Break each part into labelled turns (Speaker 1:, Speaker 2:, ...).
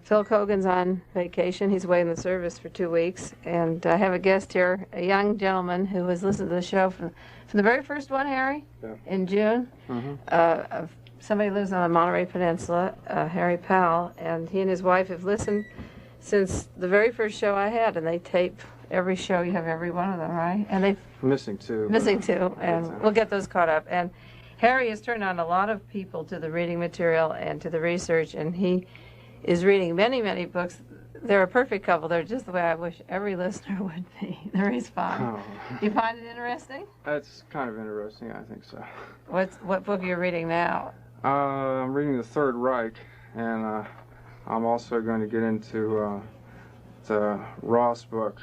Speaker 1: Phil Kogan's on vacation. He's away in the service for 2 weeks. And I have a guest here, a young gentleman who has listened to the show from the very first one, Harry, in June. Somebody who lives on the Monterey Peninsula, Harry Powell, and he and his wife have listened since the very first show I had, and they tape every show. You have every one of them, right? And they've
Speaker 2: missing two,
Speaker 1: and we'll get those caught up. And Harry has turned on a lot of people to the reading material and to the research, and he is reading many, many books. They're a perfect couple. They're just the way I wish every listener would be. They're always fun.
Speaker 2: Oh.
Speaker 1: You find it interesting?
Speaker 2: It's kind of interesting, I think so.
Speaker 1: What book are you reading now?
Speaker 2: I'm reading The Third Reich, and I'm also going to get into the Ross book.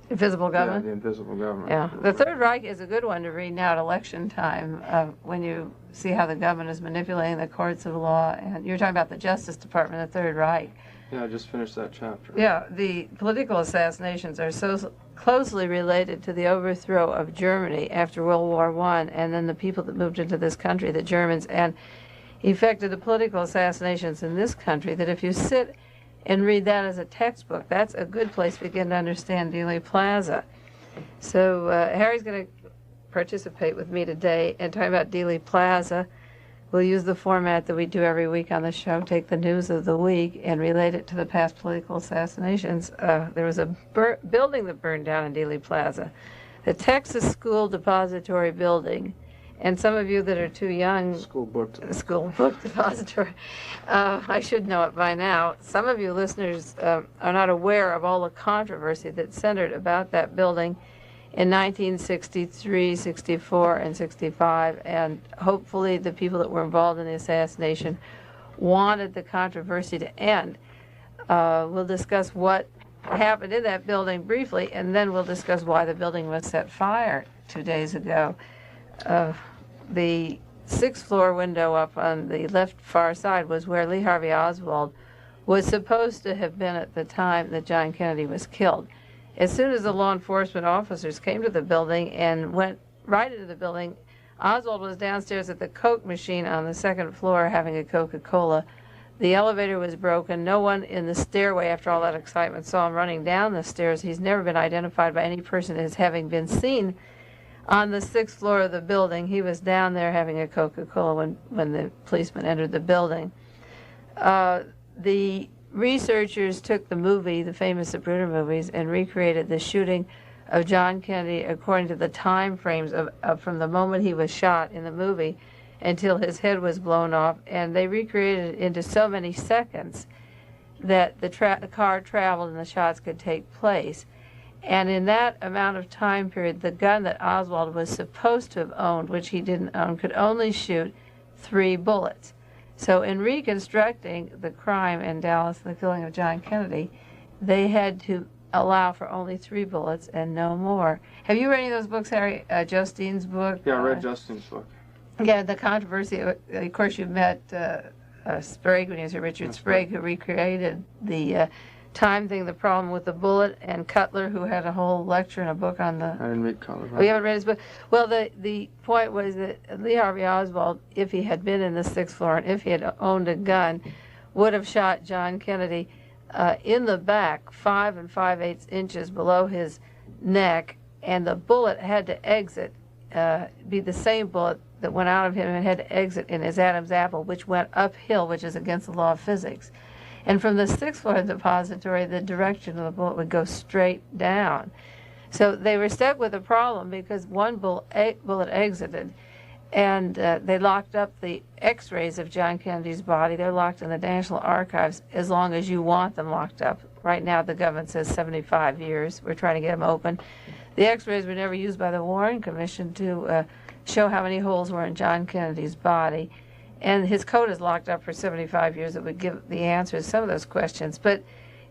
Speaker 1: Invisible Government?
Speaker 2: Yeah, The Invisible Government.
Speaker 1: Yeah. The Third Reich is a good one to read now at election time when you see how the government is manipulating the courts of law. And you're talking about the Justice Department, the Third Reich.
Speaker 2: Yeah, I just finished that chapter.
Speaker 1: Yeah, the political assassinations are so closely related to the overthrow of Germany after World War I, and then the people that moved into this country, the Germans, and effected the political assassinations in this country, that if you sit and read that as a textbook, that's a good place to begin to understand Dealey Plaza. So Harry's going to participate with me today and talk about Dealey Plaza. We'll use the format that we do every week on the show, take the news of the week and relate it to the past political assassinations. There was a building that burned down in Dealey Plaza, the Texas School Depository building. And some of you that are too young, School Book Depository, I should know it by now. Some of you listeners are not aware of all the controversy that centered about that building in 1963, 64, and 65, and hopefully the people that were involved in the assassination wanted the controversy to end. We'll discuss what happened in that building briefly, and then we'll discuss why the building was set fire 2 days ago. The sixth floor window up on the left far side was where Lee Harvey Oswald was supposed to have been at the time that John Kennedy was killed. As soon as the law enforcement officers came to the building and went right into the building, Oswald was downstairs at the Coke machine on the second floor having a Coca-Cola. The elevator was broken. No one in the stairway, after all that excitement, saw him running down the stairs. He's never been identified by any person as having been seen on the sixth floor of the building. He was down there having a Coca-Cola when the policeman entered the building. The researchers took the movie, the famous Zapruder movies, and recreated the shooting of John Kennedy according to the time frames of from the moment he was shot in the movie until his head was blown off. And they recreated it into so many seconds that the car traveled and the shots could take place. And in that amount of time period, the gun that Oswald was supposed to have owned, which he didn't own, could only shoot 3 bullets. So in reconstructing the crime in Dallas, the killing of John Kennedy, they had to allow for only 3 bullets and no more. Have you read any of those books, Harry? Justine's book?
Speaker 2: Yeah, I read Justine's book.
Speaker 1: Yeah, the controversy. Of course, you met Sprague when he was here, Richard Sprague, who recreated the time thing, the problem with the bullet, and Cutler, who had a whole lecture and a book on the...
Speaker 2: I didn't read Cutler.
Speaker 1: Oh, you haven't read his book? Well, the point was that Lee Harvey Oswald, if he had been in the sixth floor and if he had owned a gun, would have shot John Kennedy in the back, 5 5/8 inches below his neck, and the bullet had to exit, be the same bullet that went out of him and had to exit in his Adam's apple, which went uphill, which is against the law of physics. And from the sixth floor depository, the direction of the bullet would go straight down. So they were stuck with a problem because one bullet exited, and they locked up the x-rays of John Kennedy's body. They're locked in the National Archives as long as you want them locked up. Right now the government says 75 years. We're trying to get them open. The x-rays were never used by the Warren Commission to show how many holes were in John Kennedy's body. And his coat is locked up for 75 years. It would give the answers to some of those questions. But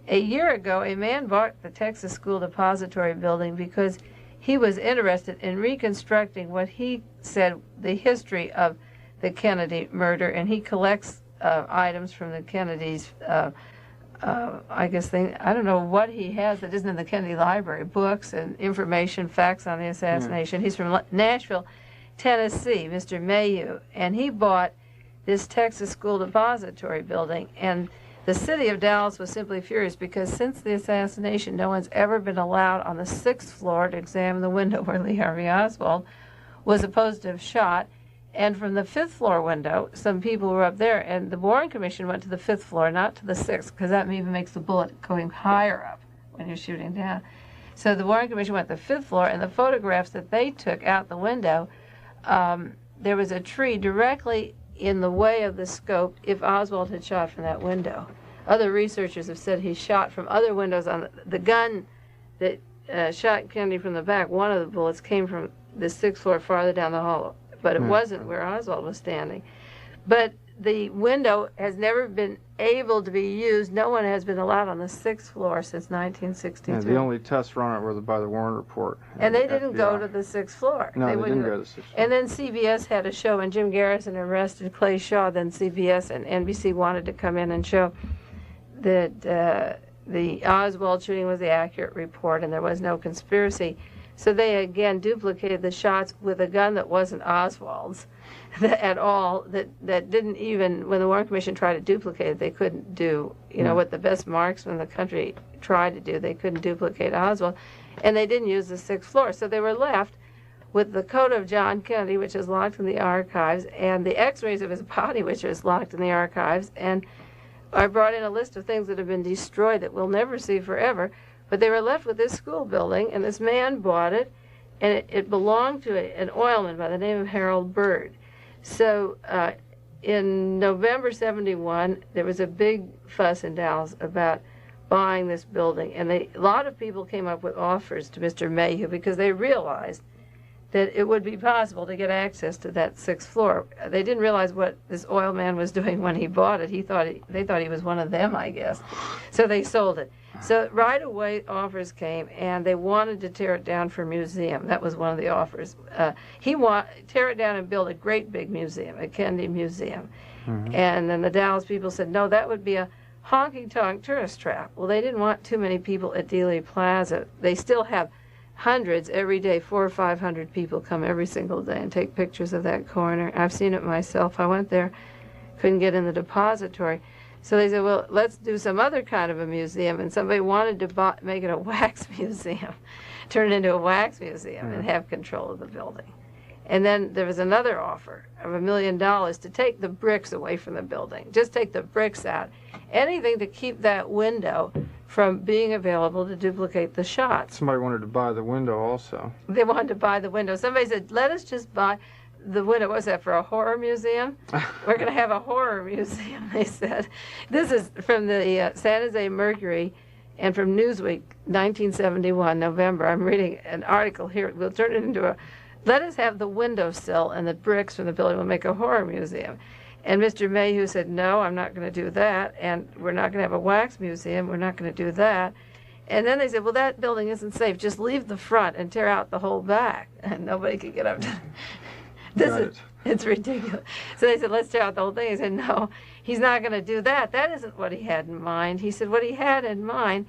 Speaker 1: a year ago, a man bought the Texas School Depository building because he was interested in reconstructing what he said the history of the Kennedy murder, and he collects items from the Kennedys. I don't know what he has that isn't in the Kennedy Library, books and information, facts on the assassination. He's from Nashville, Tennessee, Mr. Mayu, and he bought this Texas School Depository building. And the city of Dallas was simply furious because since the assassination, no one's ever been allowed on the 6th floor to examine the window where Lee Harvey Oswald was supposed to have shot. And from the 5th floor window, some people were up there, and the Warren Commission went to the 5th floor, not to the 6th, because that even makes the bullet going higher up when you're shooting down. So the Warren Commission went to the 5th floor, and the photographs that they took out the window, there was a tree directly in the way of the scope if Oswald had shot from that window. Other researchers have said he shot from other windows on the gun that shot Kennedy from the back. One of the bullets came from the 6th floor farther down the hall, but it wasn't where Oswald was standing. But the window has never been able to be used. No one has been allowed on the 6th floor since 1963.
Speaker 2: Yeah, the only tests run it were by the Warren Report.
Speaker 1: And they didn't go to the 6th floor.
Speaker 2: No, they didn't go to the 6th floor.
Speaker 1: And then CBS had a show, and Jim Garrison arrested Clay Shaw. Then CBS and NBC wanted to come in and show that the Oswald shooting was the accurate report and there was no conspiracy. So they again duplicated the shots with a gun that wasn't Oswald's at all, that didn't even, when the Warren Commission tried to duplicate it, they couldn't do, what the best marksmen in the country tried to do. They couldn't duplicate Oswald. And they didn't use the 6th floor. So they were left with the coat of John Kennedy, which is locked in the archives, and the x-rays of his body, which is locked in the archives. And I brought in a list of things that have been destroyed that we'll never see forever. But they were left with this school building, and this man bought it, and it belonged to an oilman by the name of Harold Bird. So in November '71, there was a big fuss in Dallas about buying this building, and a lot of people came up with offers to Mr. Mayhew because they realized that it would be possible to get access to that 6th floor. They didn't realize what this oil man was doing when he bought it. They thought he was one of them, I guess. So they sold it. So right away offers came, and they wanted to tear it down for a museum. That was one of the offers. Tear it down and build a great big museum, a Kennedy Museum. Mm-hmm. And then the Dallas people said, no, that would be a honky-tonk tourist trap. Well, they didn't want too many people at Dealey Plaza. They still have hundreds every day, 400 or 500 people come every single day and take pictures of that corner. I've seen it myself. I went there, couldn't get in the depository. So they said, well, let's do some other kind of a museum. And somebody wanted to make it a wax museum, turn it into a wax museum and have control of the building. And then there was another offer of $1 million to take the bricks away from the building. Just take the bricks out. Anything to keep that window from being available to duplicate the shots.
Speaker 2: Somebody wanted to buy the window also.
Speaker 1: They wanted to buy the window. Somebody said, let us just buy the window. What's that, for a horror museum? We're going to have a horror museum, they said. This is from the San Jose Mercury and from Newsweek, 1971, November. I'm reading an article here. We'll turn it into let us have the windowsill and the bricks from the building. We'll make a horror museum. And Mr. Mayhew said, no, I'm not going to do that. And we're not going to have a wax museum. We're not going to do that. And then they said, well, that building isn't safe. Just leave the front and tear out the whole back. And nobody could get up to it's ridiculous. So they said, let's tear out the whole thing. He said, no, he's not going to do that. That isn't what he had in mind. He said what he had in mind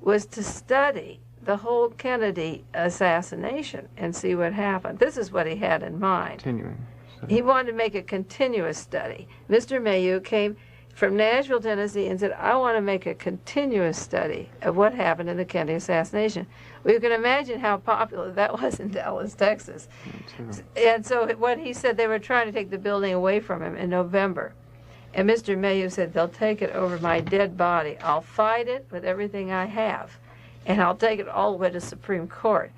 Speaker 1: was to study the whole Kennedy assassination and see what happened. This is what he had in mind.
Speaker 2: Continuing.
Speaker 1: He wanted to make a continuous study. Mr. Mayhew came from Nashville, Tennessee, and said, I want to make a continuous study of what happened in the Kennedy assassination. Well, you can imagine how popular that was in Dallas, Texas. And so what he said, they were trying to take the building away from him in November. And Mr. Mayhew said, they'll take it over my dead body. I'll fight it with everything I have, and I'll take it all the way to Supreme Court.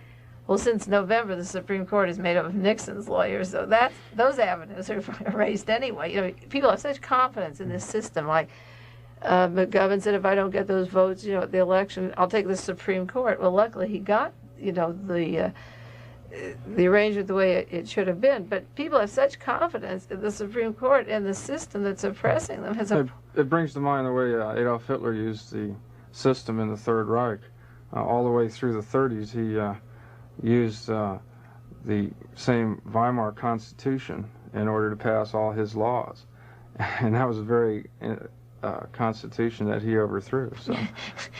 Speaker 1: Well, since November, the Supreme Court is made up of Nixon's lawyers, so those avenues are erased anyway. People have such confidence in this system. Like McGovern said, if I don't get those votes, at the election, I'll take the Supreme Court. Well, luckily he got, the arrangement the way it should have been. But people have such confidence in the Supreme Court and the system that's oppressing them.
Speaker 2: It brings to mind the way Adolf Hitler used the system in the Third Reich. All the way through the 30s, he used the same Weimar Constitution in order to pass all his laws. And that was the very Constitution that he overthrew. So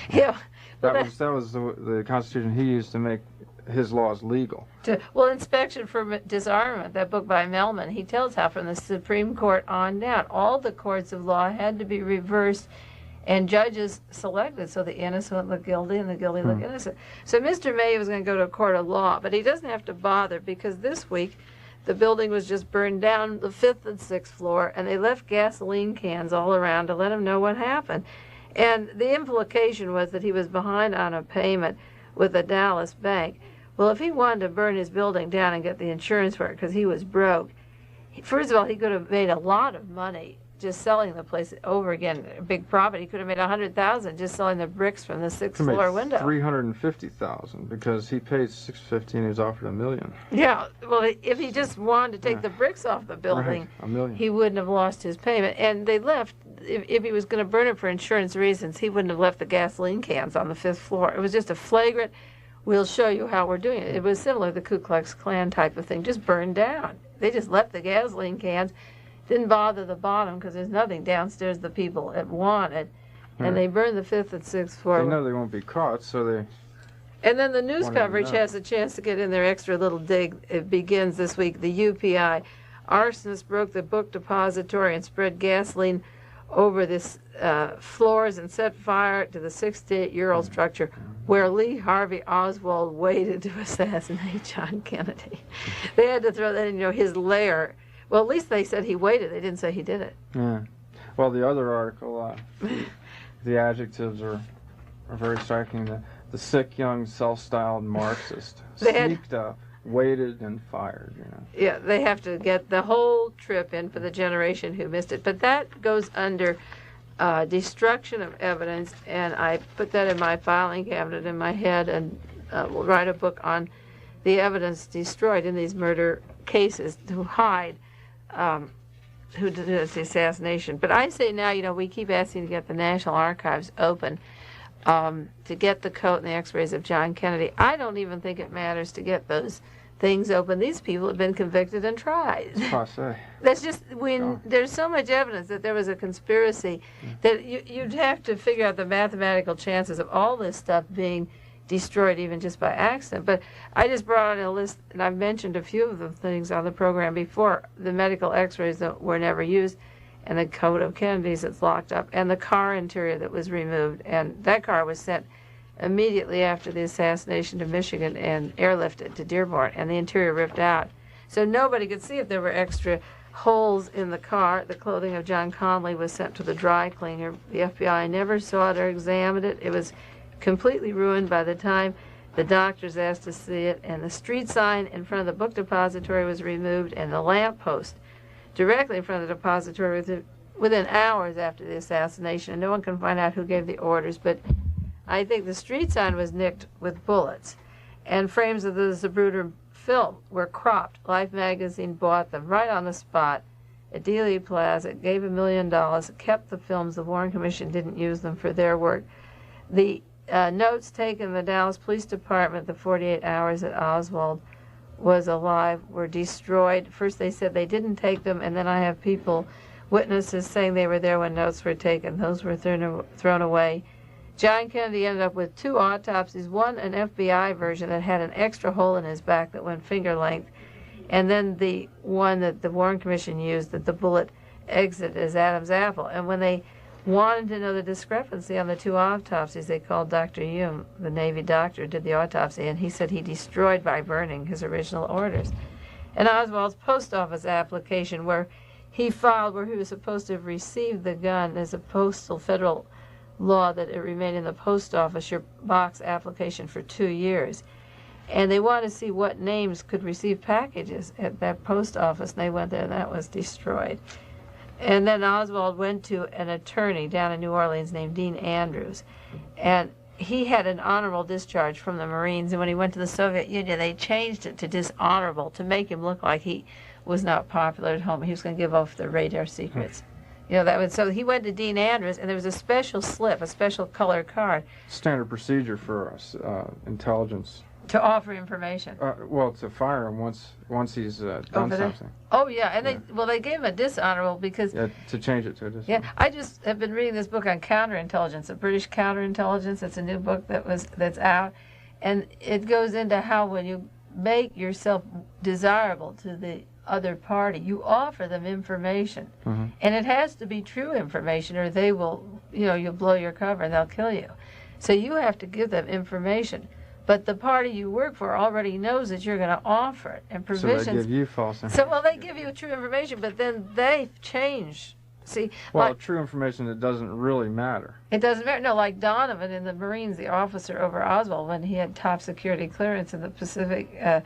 Speaker 1: yeah,
Speaker 2: that was the Constitution he used to make his law is legal.
Speaker 1: Well, Inspection for Disarmament, that book by Melman, he tells how from the Supreme Court on down, all the courts of law had to be reversed and judges selected so the innocent look guilty and the guilty look innocent. So Mr. May was going to go to a court of law, but he doesn't have to bother because this week the building was just burned down, the 5th and 6th floor, and they left gasoline cans all around to let him know what happened. And the implication was that he was behind on a payment with a Dallas bank. Well, if he wanted to burn his building down and get the insurance for it because he was broke, first of all, he could have made a lot of money just selling the place over again, a big profit. He could have made $100,000 just selling the bricks from the 6th floor window.
Speaker 2: $350,000 because he paid $650 and he was offered $1 million.
Speaker 1: Yeah, well, if he just wanted to take the bricks off the building,
Speaker 2: $1 million. He
Speaker 1: wouldn't have lost his payment. And they left, if he was going to burn it for insurance reasons, he wouldn't have left the gasoline cans on the 5th floor. It was just a flagrant, we'll show you how we're doing it. It was similar to the Ku Klux Klan type of thing, just burned down. They just left the gasoline cans. Didn't bother the bottom because there's nothing downstairs the people had wanted. And they burned the 5th and 6th floor.
Speaker 2: They know they won't be caught, so they...
Speaker 1: And then the news coverage has a chance to get in their extra little dig. It begins this week. The UPI. Arsonists broke the book depository and spread gasoline over this floors and set fire to the 68-year-old structure where Lee Harvey Oswald waited to assassinate John Kennedy. They had to throw that in, his lair. Well, at least they said he waited. They didn't say he did it.
Speaker 2: Yeah. Well, the other article, the adjectives are very striking. The sick, young, self-styled Marxist sneaked up, waited, and fired.
Speaker 1: Yeah, they have to get the whole trip in for the generation who missed it. But that goes under destruction of evidence, and I put that in my filing cabinet in my head, and will write a book on the evidence destroyed in these murder cases to hide who did the assassination. But I say now, we keep asking to get the National Archives open to get the coat and the x-rays of John Kennedy. I don't even think it matters to get those things open. These people have been convicted and tried. That's just, when there's so much evidence that there was a conspiracy that you'd have to figure out the mathematical chances of all this stuff being destroyed even just by accident. But I just brought on a list, and I've mentioned a few of the things on the program before. The medical x-rays that were never used, and the coat of Kennedy's that's locked up, and the car interior that was removed. And that car was sent immediately after the assassination to Michigan and airlifted to Dearborn, and the interior ripped out. So nobody could see if there were extra holes in the car. The clothing of John Conley was sent to the dry cleaner. The FBI never saw it or examined it. It was completely ruined by the time the doctors asked to see it, and the street sign in front of the book depository was removed, and the lamp post directly in front of the depository within hours after the assassination. And no one can find out who gave the orders, but I think the street sign was nicked with bullets, and frames of the Zapruder film were cropped. Life magazine bought them right on the spot at Dealey Plaza, gave $1 million, kept the films. The Warren Commission didn't use them for their work. The notes taken in the Dallas Police Department the 48 hours that Oswald was alive were destroyed. First they said they didn't take them, and then I have witnesses saying they were there when notes were taken. Those were thrown away. John Kennedy ended up with 2 autopsies, one an FBI version that had an extra hole in his back that went finger length, and then the one that the Warren Commission used that the bullet exited as Adam's apple. And when they wanted to know the discrepancy on the 2 autopsies, they called Dr. Hume, the Navy doctor, did the autopsy, and he said he destroyed by burning his original orders. And Oswald's post office application, where he filed, where he was supposed to have received the gun as a postal federal law that it remained in the post office, your box application, for 2 years. And they wanted to see what names could receive packages at that post office, and they went there, and that was destroyed. And then Oswald went to an attorney down in New Orleans named Dean Andrews, and he had an honorable discharge from the Marines, and when he went to the Soviet Union, they changed it to dishonorable to make him look like he was not popular at home. He was going to give off the radar secrets. So he went to Dean Andrews, and there was a special slip, a special color card.
Speaker 2: Standard procedure for us, intelligence.
Speaker 1: To offer information.
Speaker 2: Well, to fire him once he's done something.
Speaker 1: Oh yeah, and they gave him a dishonorable because
Speaker 2: to change it to a dishonorable.
Speaker 1: Yeah, I just have been reading this book on counterintelligence, the British counterintelligence. It's a new book that's out, And it goes into how when you make yourself desirable to the other party, you offer them information. And it has to be true information or they will, you'll blow your cover and they'll kill you. So you have to give them information. But the party you work for already knows that you're going to offer it. And provisions.
Speaker 2: So they give you false information.
Speaker 1: So, they give you true information, but then they change. See,
Speaker 2: well, true information that doesn't really matter.
Speaker 1: It doesn't matter. No, like Donovan in the Marines, the officer over Oswald, when he had top security clearance in the Pacific,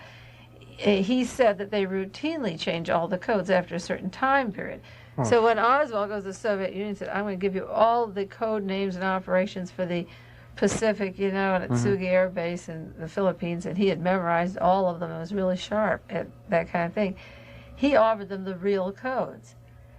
Speaker 1: he said that they routinely change all the codes after a certain time period. Oh. So when Oswald goes to the Soviet Union and said, I'm going to give you all the code names and operations for the Pacific, and at Sugi Air Base in the Philippines, and he had memorized all of them and was really sharp at that kind of thing, he offered them the real codes.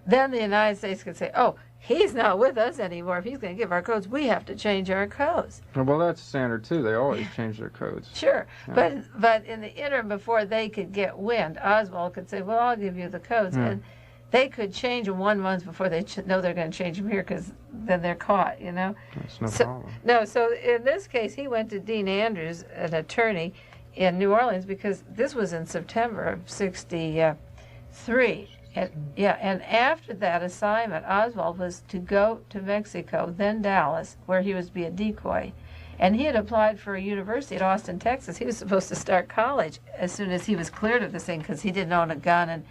Speaker 1: Then the United States could say, oh, he's not with us anymore. If he's going to give our codes, we have to change our codes.
Speaker 2: Well, that's standard, too. They always change their codes.
Speaker 1: Sure. Yeah. But in the interim, before they could get wind, Oswald could say, well, I'll give you the codes. And they could change them 1 month before they know they're going to change them here because then they're caught,
Speaker 2: That's no problem.
Speaker 1: No, so in this case, he went to Dean Andrews, an attorney in New Orleans, because this was in September of 1963. And after that assignment, Oswald was to go to Mexico, then Dallas, where he was to be a decoy. And he had applied for a university at Austin, Texas. He was supposed to start college as soon as he was cleared of this thing because he didn't own a gun, and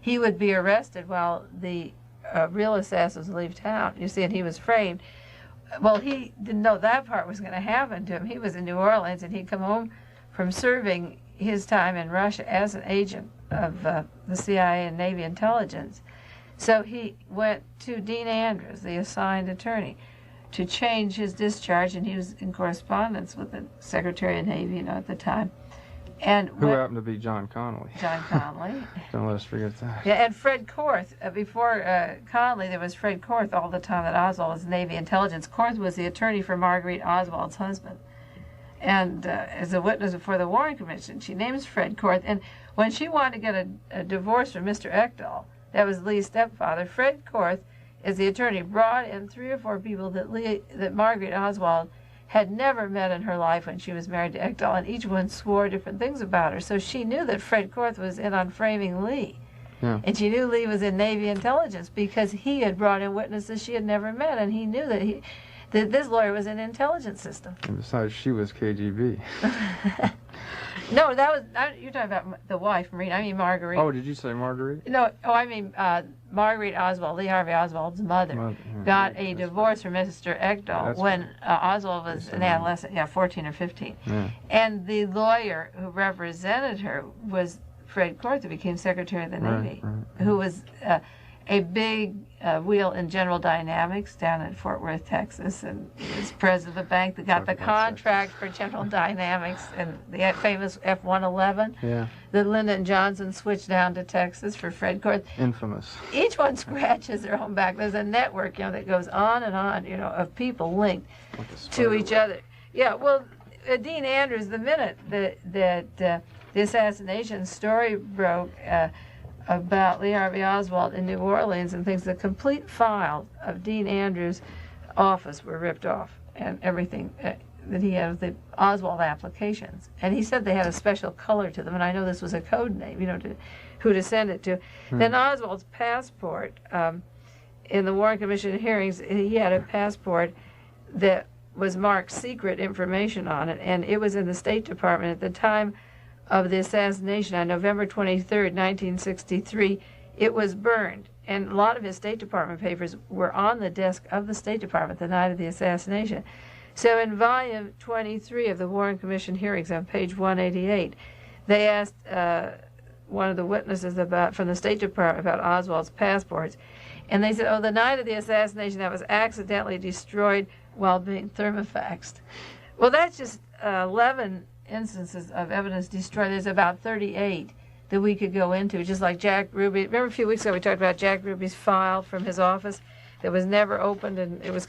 Speaker 1: he would be arrested while the real assassins leave town. You see, and he was framed. Well, he didn't know that part was going to happen to him. He was in New Orleans, and he'd come home from serving his time in Russia as an agent of the CIA and Navy intelligence. So he went to Dean Andrews, the assigned attorney, to change his discharge, and he was in correspondence with the Secretary of Navy, at the time. And
Speaker 2: who happened to be John Connolly.
Speaker 1: John Connolly.
Speaker 2: Don't let us forget that.
Speaker 1: Yeah, and Fred Korth. Before Connolly, there was Fred Korth all the time that Oswald was Navy intelligence. Korth was the attorney for Marguerite Oswald's husband. And as a witness before the Warren Commission, she names Fred Korth. And when she wanted to get a divorce from Mr. Ekdahl, that was Lee's stepfather, Fred Korth, as the attorney, brought in 3 or 4 people that Marguerite Oswald had never met in her life when she was married to Ekdahl, and each one swore different things about her. So she knew that Fred Korth was in on framing Lee. Yeah. And she knew Lee was in Navy intelligence because he had brought in witnesses she had never met, and he knew that this lawyer was in the intelligence system.
Speaker 2: And besides, she was KGB.
Speaker 1: No, you're talking about the wife, Marine. I mean Marguerite.
Speaker 2: Oh, did you say Marguerite?
Speaker 1: No, I mean Marguerite Oswald, Lee Harvey Oswald's mother, got a divorce from Mr. Ekdahl when Oswald was an adolescent, 14 or 15. Yeah. And the lawyer who represented her was Fred Korth, who became Secretary of the Navy, who was a big wheel in General Dynamics down in Fort Worth, Texas, and he was president of the bank that got the contract for General Dynamics and the famous F-111 that Lyndon Johnson switched down to Texas for Fred Korth.
Speaker 2: Infamous.
Speaker 1: Each one scratches their own back. There's a network, that goes on and on, of people linked to each other. Yeah, well, Dean Andrews, the minute that the assassination story broke, about Lee Harvey Oswald in New Orleans and things, the complete file of Dean Andrews' office were ripped off, and everything that he had, the Oswald applications. And he said they had a special color to them, and I know this was a code name, who to send it to. Then Oswald's passport, in the Warren Commission hearings, he had a passport that was marked secret information on it, and it was in the State Department at the time of the assassination on November 23rd, 1963. It was burned, and a lot of his State Department papers were on the desk of the State Department the night of the assassination. So in volume 23 of the Warren Commission hearings on page 188, they asked one of the witnesses from the State Department about Oswald's passports, and they said, the night of the assassination that was accidentally destroyed while being thermofaxed. Well, that's just 11 instances of evidence destroyed. There's about 38 that we could go into, just like Jack Ruby. Remember a few weeks ago we talked about Jack Ruby's file from his office that was never opened, and it was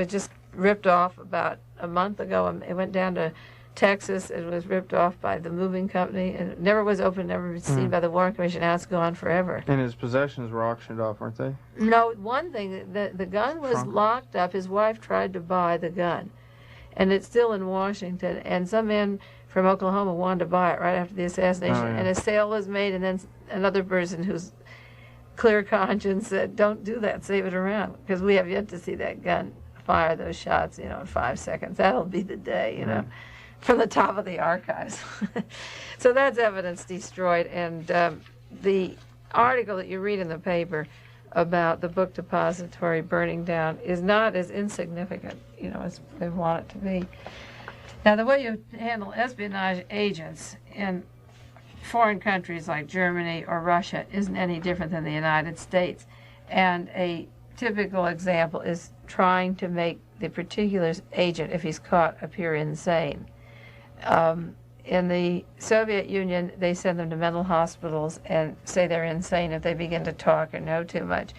Speaker 1: just ripped off about a month ago, and it went down to Texas. It was ripped off by the moving company, and it never was opened, never seen by the Warren Commission. Now it's gone forever.
Speaker 2: And his possessions were auctioned off, weren't they?
Speaker 1: No, one thing, the gun was locked up. His wife tried to buy the gun. and it's still in Washington. And some man from Oklahoma wanted to buy it right after the assassination, and a sale was made, and then another person who's clear conscience said, "Don't do that, save it around," because we have yet to see that gun fire those shots, in 5 seconds. That'll be the day, from the top of the archives. So that's evidence destroyed, and the article that you read in the paper about the book depository burning down is not as insignificant, as they want it to be. Now, the way you handle espionage agents in foreign countries like Germany or Russia isn't any different than the United States. And a typical example is trying to make the particular agent, if he's caught, appear insane. In the Soviet Union, they send them to mental hospitals and say they're insane if they begin to talk or know too much.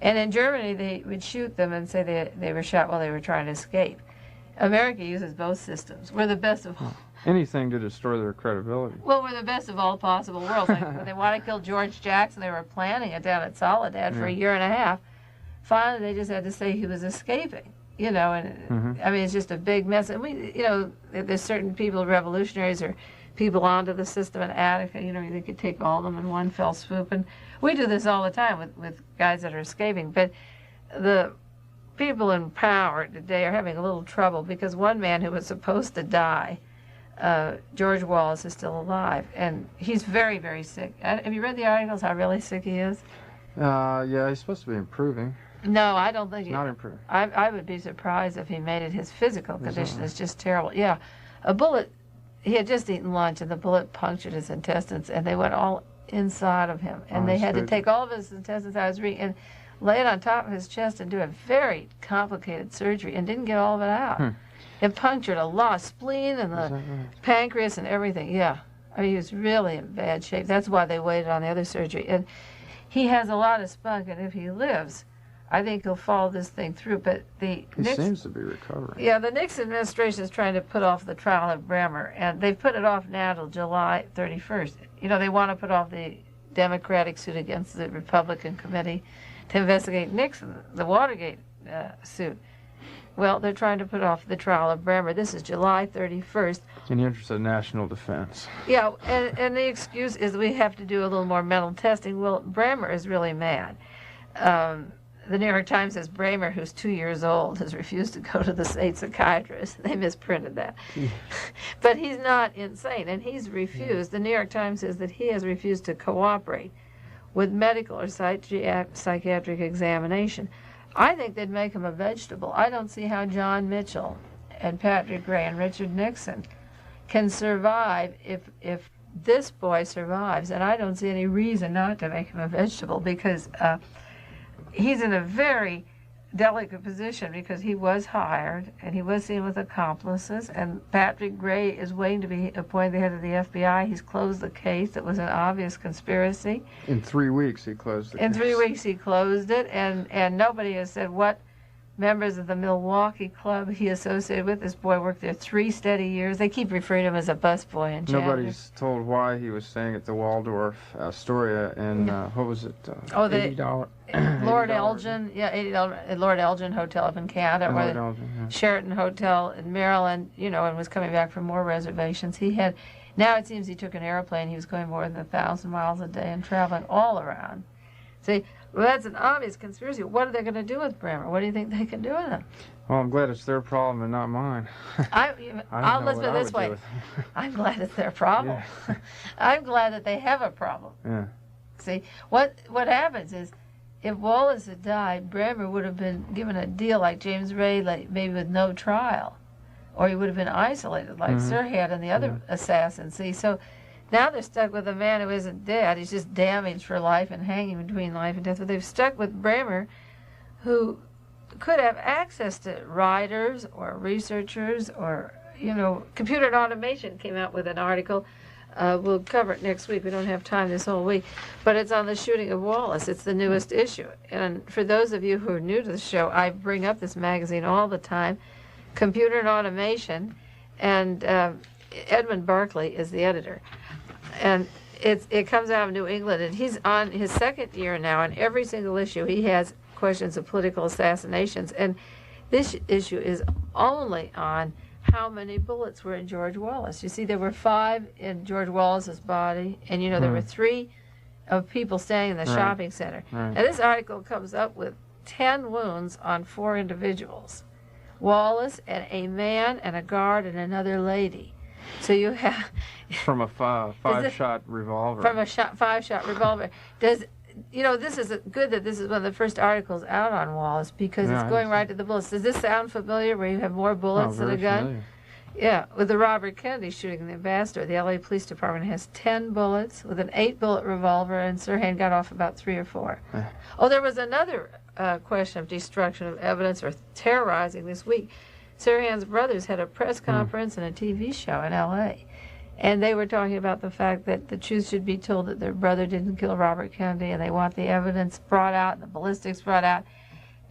Speaker 1: And in Germany, they would shoot them and say they were shot while they were trying to escape. America uses both systems. We're the best of all.
Speaker 2: Anything to destroy their credibility.
Speaker 1: Well, we're the best of all possible worlds. Like when they want to kill George Jackson, they were planning it down at Soledad for a year and a half. Finally, they just had to say he was escaping. And I mean, it's just a big mess. And there's certain people, revolutionaries or people onto the system in Attica, they could take all of them in one fell swoop. And we do this all the time with guys that are escaping. But the people in power today are having a little trouble because one man who was supposed to die, George Wallace, is still alive. And he's very, very sick. Have you read the articles how really sick he is?
Speaker 2: Yeah, he's supposed to be improving.
Speaker 1: No, I don't think
Speaker 2: Not improving.
Speaker 1: I would be surprised if he made it. His physical condition is just terrible. Yeah, a bullet, he had just eaten lunch and the bullet punctured his intestines and they went all inside of him. And they had to take all of his intestines out of his and lay it on top of his chest and do a very complicated surgery and didn't get all of it out. It punctured a lot, spleen and the pancreas and everything. Yeah, I mean, he was really in bad shape. That's why they waited on the other surgery. And he has a lot of spunk, and if he lives, I think he'll follow this thing through. But he
Speaker 2: seems to be recovering.
Speaker 1: Yeah, the Nixon administration is trying to put off the trial of Bremer, and they've put it off now till July 31st. They want to put off the Democratic suit against the Republican committee to investigate Nixon, the Watergate suit. Well, they're trying to put off the trial of Bremer. This is July 31st.
Speaker 2: In the interest of national defense.
Speaker 1: Yeah, and the excuse is we have to do a little more mental testing. Well, Bremer is really mad. The New York Times says Bremer, who's 2 years old, has refused to go to the state psychiatrist. They misprinted that. But he's not insane, and he's refused. The New York Times says that he has refused to cooperate with medical or psychiatric examination. I think they'd make him a vegetable. I don't see how John Mitchell and Patrick Gray and Richard Nixon can survive if this boy survives. And I don't see any reason not to make him a vegetable because he's in a very delicate position because he was hired and he was seen with accomplices, and Patrick Gray is waiting to be appointed the head of the FBI. He's closed the case. It was an obvious conspiracy.
Speaker 2: In 3 weeks he closed the case.
Speaker 1: In 3 weeks he closed it, and nobody has said what members of the Milwaukee club he associated with. This boy worked there 3 steady years. They keep referring to him as a busboy in Chandler.
Speaker 2: Nobody's told why he was staying at the Waldorf Astoria in, what was it, $80?
Speaker 1: Lord Elgin, $80 Lord Elgin Hotel up in Canada, or the Sheraton Hotel in Maryland, and was coming back for more reservations. Now it seems he took an airplane. He was going more than 1,000 miles a day and traveling all around. See, well, that's an obvious conspiracy. What are they going to do with Bremer? What do you think they can do with him?
Speaker 2: Well, I'm glad it's their problem and not mine.
Speaker 1: I'll listen to this way. I'm glad it's their problem. Yeah. I'm glad that they have a problem.
Speaker 2: Yeah.
Speaker 1: See, what happens is, if Wallace had died, Bremer would have been given a deal like James Ray, like maybe with no trial, or he would have been isolated like Sirhan and the other assassins. See, so now they're stuck with a man who isn't dead. He's just damaged for life and hanging between life and death. But they've stuck with Bremer, who could have access to writers or researchers or, computer and automation came out with an article. We'll cover it next week. We don't have time this whole week. But it's on the shooting of Wallace. It's the newest issue. And for those of you who are new to the show, I bring up this magazine all the time, Computer and Automation, and Edmund Barclay is the editor. And it comes out of New England, and he's on his 2nd year now, and every single issue he has questions of political assassinations. And this issue is only on how many bullets were in George Wallace. You see, there were 5 in George Wallace's body, and there were 3 of people staying in the shopping center. And this article comes up with 10 wounds on 4 individuals. Wallace and a man and a guard and another lady. So you have...
Speaker 2: From a five-shot revolver.
Speaker 1: From a 5-shot revolver. This is good that this is one of the first articles out on Wallace because it's going right to the bullets. Does this sound familiar where you have more bullets than a gun?
Speaker 2: Familiar.
Speaker 1: Yeah, with the Robert Kennedy shooting the ambassador, the LA Police Department has 10 bullets with an 8-bullet revolver, and Sirhan got off about 3 or 4. There was another question of destruction of evidence or terrorizing this week. Sirhan's brothers had a press conference and a TV show in LA, and they were talking about the fact that the truth should be told that their brother didn't kill Robert Kennedy, and they want the evidence brought out and the ballistics brought out.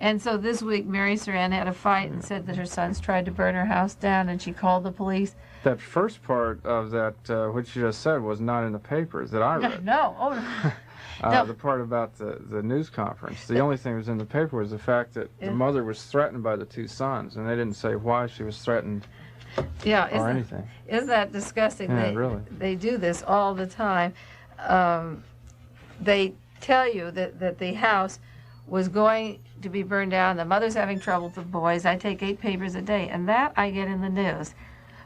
Speaker 1: And so this week, Mary Sirhan had a fight and said that her sons tried to burn her house down, and she called the police.
Speaker 2: That first part of that, what you just said, was not in the papers that I read.
Speaker 1: No. No.
Speaker 2: The part about the news conference. The only thing that was in the paper was the fact that the mother was threatened by the 2 sons, and they didn't say why she was threatened or anything.
Speaker 1: Isn't that disgusting?
Speaker 2: Yeah, really.
Speaker 1: They do this all the time. They tell you that the house was going to be burned down. The mother's having trouble with the boys. I take 8 papers a day, and that I get in the news.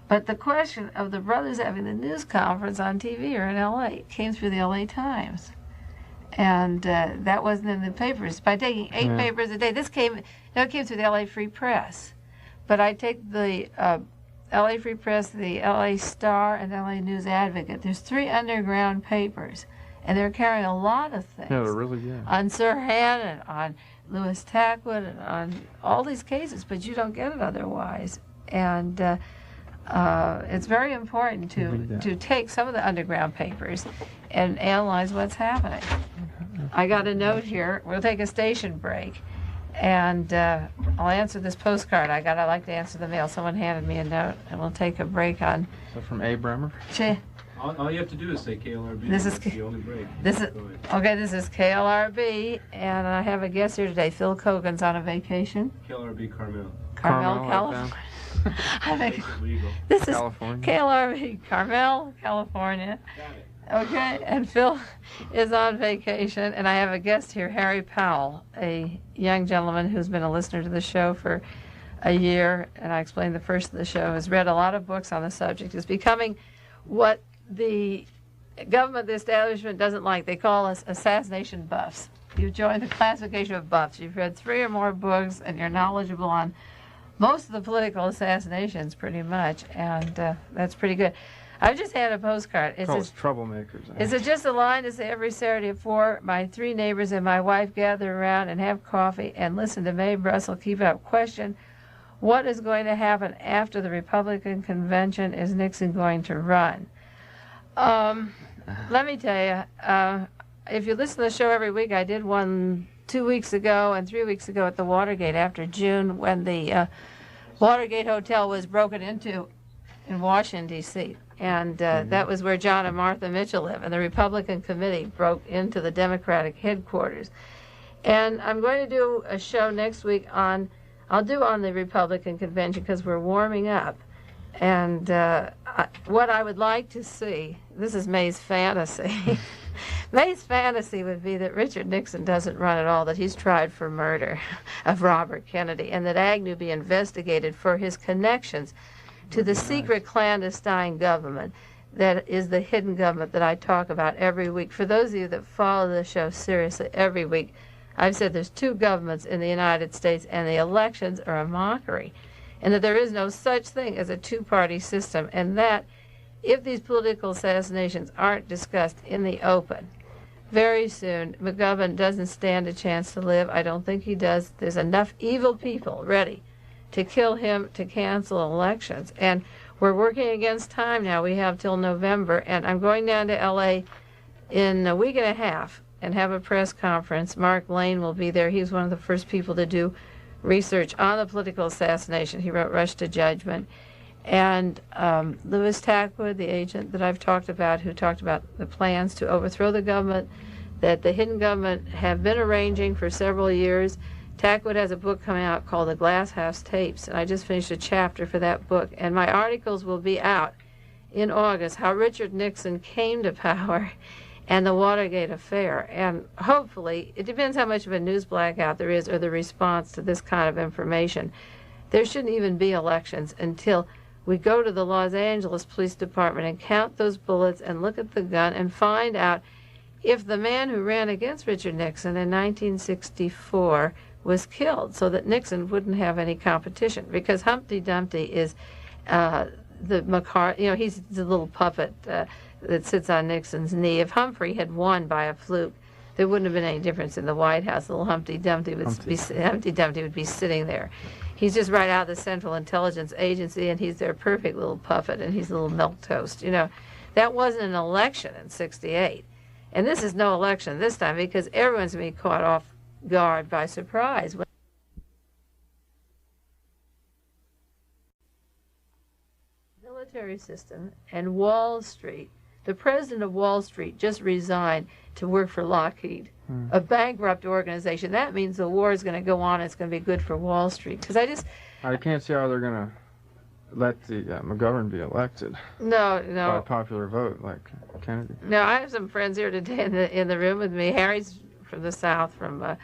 Speaker 1: But the question of the brothers having the news conference on TV or in L.A. came through the L.A. Times. And that wasn't in the papers. By taking 8 papers a day, it came through the L.A. Free Press. But I take the L.A. Free Press, the L.A. Star, and L.A. News Advocate. There's 3 underground papers, and they're carrying a lot of things.
Speaker 2: Yeah, they're really good.
Speaker 1: On Sirhan and on Lewis Tackwood and on all these cases, but you don't get it otherwise. And it's very important to take some of the underground papers and analyze what's happening. I got a note here. We'll take a station break, and I'll answer this postcard I got. I like to answer the mail. Someone handed me a note, and we'll take a break on...
Speaker 2: So from A. Bremer?
Speaker 3: All you have to do is say KLRB.
Speaker 1: This is
Speaker 3: the only break.
Speaker 1: This is KLRB, and I have a guest here today. Phil Kogan's on a vacation.
Speaker 3: KLRB Carmel.
Speaker 1: Carmel, California. This is
Speaker 2: California.
Speaker 1: KLRB Carmel, California.
Speaker 3: Got it.
Speaker 1: Okay, and Phil is on vacation, and I have a guest here, Harry Powell, a young gentleman who's been a listener to the show for a year, and I explained the first of the show, has read a lot of books on the subject, is becoming what the government, the establishment doesn't like. They call us assassination buffs. You've joined the classification of buffs. You've read 3 or more books, and you're knowledgeable on most of the political assassinations, pretty much, and that's pretty good. I just had a postcard. It says,
Speaker 2: troublemakers.
Speaker 1: Is it just a line to say every Saturday at 4, my 3 neighbors and my wife gather around and have coffee and listen to Mae Brussell keep up. Question, what is going to happen after the Republican convention? Is Nixon going to run? Let me tell you, if you listen to the show every week, I did one 2 weeks ago and 3 weeks ago at the Watergate after June when the Watergate Hotel was broken into in Washington, D.C. And that was where John and Martha Mitchell live. And the Republican committee broke into the Democratic headquarters. And I'm going to do a show next week on the Republican convention because we're warming up. And what I would like to see, this is Mae's fantasy. Mae's fantasy would be that Richard Nixon doesn't run at all, that he's tried for murder of Robert Kennedy, and that Agnew be investigated for his connections to the secret clandestine government that is the hidden government that I talk about every week. For those of you that follow the show seriously every week, I've said there's 2 governments in the United States and the elections are a mockery, and that there is no such thing as a 2-party system, and that if these political assassinations aren't discussed in the open, very soon McGovern doesn't stand a chance to live. I don't think he does. There's enough evil people ready to kill him to cancel elections. And we're working against time now. We have till November. And I'm going down to L.A. in a week and a half and have a press conference. Mark Lane will be there. He's one of the first people to do research on the political assassination. He wrote Rush to Judgment. And Lewis Tackwood, the agent that I've talked about, who talked about the plans to overthrow the government that the hidden government have been arranging for several years, Tackwood has a book coming out called The Glass House Tapes, and I just finished a chapter for that book. And my articles will be out in August, how Richard Nixon came to power and the Watergate affair. And hopefully, it depends how much of a news blackout there is or the response to this kind of information. There shouldn't even be elections until we go to the Los Angeles Police Department and count those bullets and look at the gun and find out if the man who ran against Richard Nixon in 1964 was killed, so that Nixon wouldn't have any competition. Because Humpty Dumpty is he's the little puppet that sits on Nixon's knee. If Humphrey had won by a fluke, there wouldn't have been any difference in the White House. Little Humpty Dumpty would be sitting there. He's just right out of the Central Intelligence Agency, and he's their perfect little puppet, and he's a little milquetoast. That wasn't an election in '68. And this is no election this time because everyone's going to be caught off guard by surprise. Military system and Wall Street. The president of Wall Street just resigned to work for Lockheed, a bankrupt organization. That means the war is going to go on. It's going to be good for Wall Street. Because
Speaker 2: I can't see how they're going to let the McGovern be elected.
Speaker 1: No.
Speaker 2: By popular vote, like Kennedy.
Speaker 1: No, I have some friends here today in the room with me. Harry's from the South, from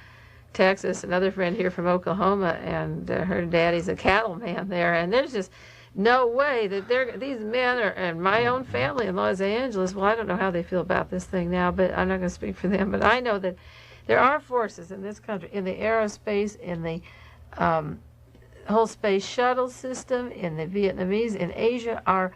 Speaker 1: Texas. Another friend here from Oklahoma, and her daddy's a cattleman there. And there's just no way that these men are, and my own family in Los Angeles. Well, I don't know how they feel about this thing now, but I'm not going to speak for them. But I know that there are forces in this country, in the aerospace, in the whole space shuttle system, in the Vietnamese, in Asia. Our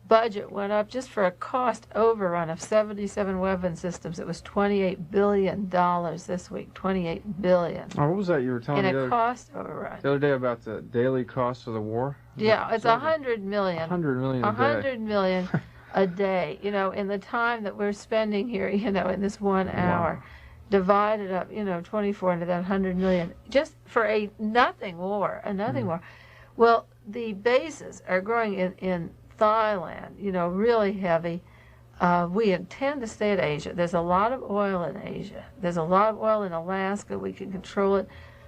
Speaker 1: budget went up just for a cost overrun of 77 weapon systems. It was $28 billion this week. $28 billion.
Speaker 2: Oh, what was that you were telling me?
Speaker 1: In a cost overrun.
Speaker 2: The other day about the daily cost of the war?
Speaker 1: Yeah, it's $100 million.
Speaker 2: $100 million a day.
Speaker 1: $100 million a day. In the time that we're spending here, in this 1 hour. Wow. Divided up, 24 into that 100 million, just for a nothing war, war. Well, the bases are growing in Thailand, really heavy. We intend to stay at Asia. There's a lot of oil in Asia. There's a lot of oil in Alaska. We can control it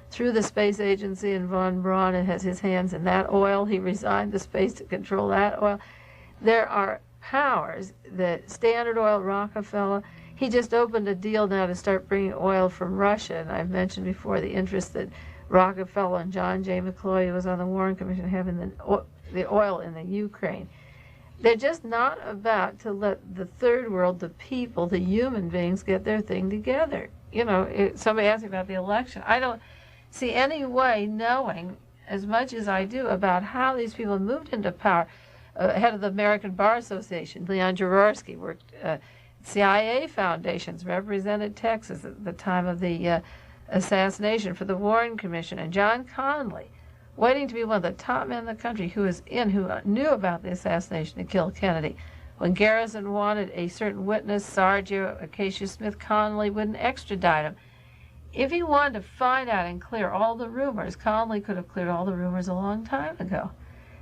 Speaker 1: through the space agency, and von Braun has his hands in that oil. He resigned the space to control that oil. There are powers, the Standard Oil, Rockefeller. He just opened a deal now to start bringing oil from Russia, and I've mentioned before the interest that Rockefeller and John J. McCloy, who was on the Warren Commission, have in the oil in the Ukraine. They're just not about to let the third world, the people, the human beings, get their thing together. Somebody asked me about the election. I don't see any way, knowing as much as I do about how these people moved into power. Head of the American Bar Association, Leon Jaworski, worked CIA foundations, represented Texas at the time of the assassination for the Warren Commission, and John Connally, waiting to be one of the top men in the country who knew about the assassination to kill Kennedy. When Garrison wanted a certain witness, Sergio Acacia Smith, Connally wouldn't extradite him. If he wanted to find out and clear all the rumors, Connally could have cleared all the rumors a long time ago.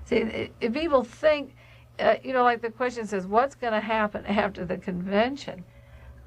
Speaker 1: See, if people think, like the question says, what's going to happen after the convention?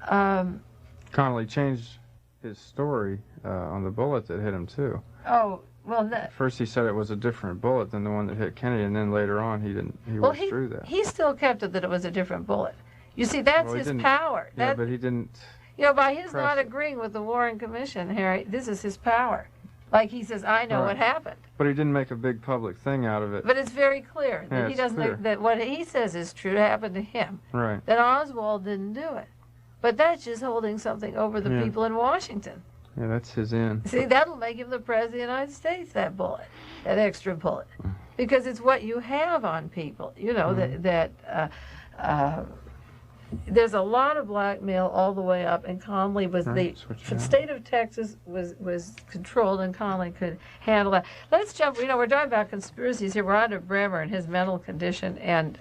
Speaker 2: Connally changed his story on the bullet that hit him, too.
Speaker 1: Oh, well,
Speaker 2: first he said it was a different bullet than the one that hit Kennedy, and then later on he withdrew that.
Speaker 1: He still kept it that it was a different bullet. You see, that's his power.
Speaker 2: Yeah, but he didn't.
Speaker 1: By his not agreeing with the Warren Commission, Harry, this is his power. Like he says, I know what happened.
Speaker 2: But he didn't make a big public thing out of it.
Speaker 1: But it's very clear that he doesn't. That what he says is true happened to him.
Speaker 2: Right.
Speaker 1: That Oswald didn't do it. But that's just holding something over the people in Washington.
Speaker 2: Yeah, that's his end.
Speaker 1: See, that'll make him the president of the United States. That bullet, that extra bullet, because it's what you have on people. There's a lot of blackmail all the way up, and Connally was the state of Texas was controlled, and Connally could handle that. Let's jump. We're talking about conspiracies here. We're on to Bremer and his mental condition, and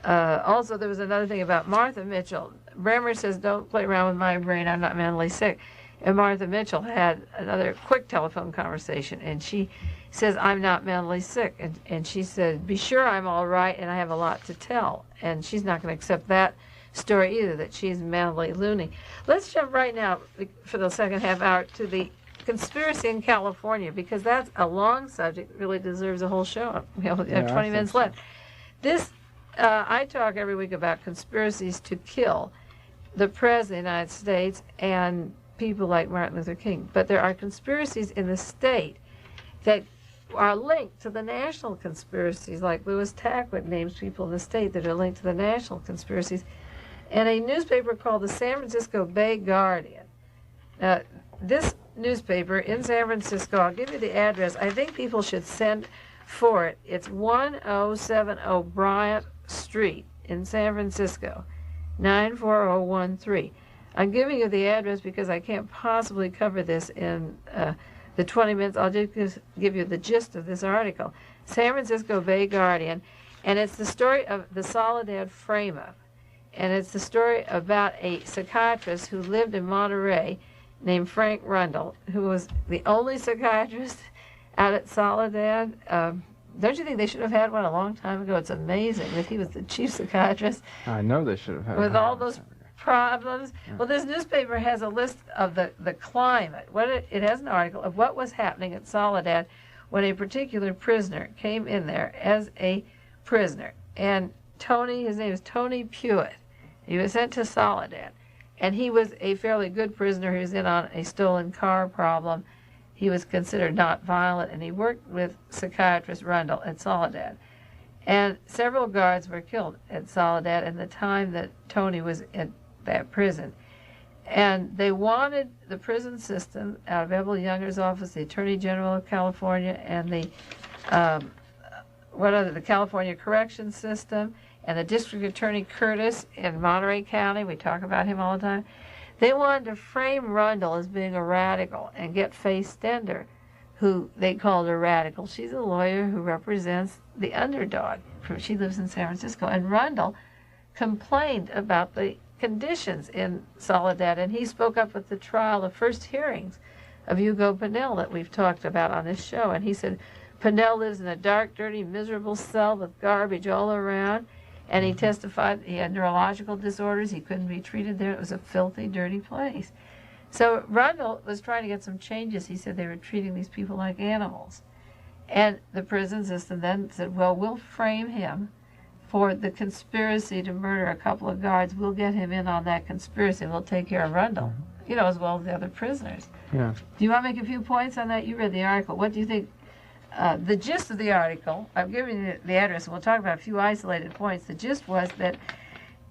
Speaker 1: also there was another thing about Martha Mitchell. Bremer says, "Don't play around with my brain. I'm not mentally sick." And Martha Mitchell had another quick telephone conversation, and she says, "I'm not mentally sick." And she said, "Be sure I'm all right, and I have a lot to tell." And she's not going to accept that story either, that she's mentally loony. Let's jump right now, for the second half hour, to the conspiracy in California, because that's a long subject, really deserves a whole show. We have
Speaker 2: Yeah,
Speaker 1: 20 minutes
Speaker 2: so.
Speaker 1: left. This, I talk every week about conspiracies to kill the President of the United States and people like Martin Luther King. But there are conspiracies in the state that are linked to the national conspiracies, like Louis Tackwood names people in the state that are linked to the national conspiracies. And a newspaper called the San Francisco Bay Guardian. Now, this newspaper in San Francisco, I'll give you the address. I think people should send for it. It's 1070 Bryant Street in San Francisco, 94013. I'm giving you the address because I can't possibly cover this in the 20 minutes. I'll just give you the gist of this article. San Francisco Bay Guardian, and it's the story of the Soledad frame-up. And it's the story about a psychiatrist who lived in Monterey named Frank Rundle, who was the only psychiatrist out at Soledad. Don't you think they should have had one a long time ago? It's amazing that he was the chief psychiatrist.
Speaker 2: I know they should have had
Speaker 1: with
Speaker 2: one.
Speaker 1: all those problems. Yeah. Well, this newspaper has a list of the climate. It has an article of what was happening at Soledad when a particular prisoner came in there as a prisoner. And his name is Tony Pewitt. He was sent to Soledad. And he was a fairly good prisoner. He was in on a stolen car problem. He was considered not violent, and he worked with psychiatrist Rundle at Soledad. And several guards were killed at Soledad in the time that Tony was in that prison. And they wanted the prison system out of Evelyn Younger's office, the Attorney General of California, and the California Corrections System, and the District Attorney Curtis in Monterey County. We talk about him all the time. They wanted to frame Rundle as being a radical and get Faye Stender, who they called a radical. She's a lawyer who represents the underdog. She lives in San Francisco. And Rundle complained about the conditions in Soledad, and he spoke up at the trial, the first hearings of Hugo Pinnell that we've talked about on this show. And he said, Pinnell lives in a dark, dirty, miserable cell with garbage all around. And he testified he had neurological disorders. He couldn't be treated there. It was a filthy, dirty place. So Rundle was trying to get some changes. He said they were treating these people like animals. And the prison system then said, well, we'll frame him for the conspiracy to murder a couple of guards. We'll get him in on that conspiracy. We'll take care of Rundle, as well as the other prisoners.
Speaker 2: Yeah.
Speaker 1: Do you want to make a few points on that? You read the article. What do you think? The gist of the article, I'm giving you the address, and we'll talk about a few isolated points. The gist was that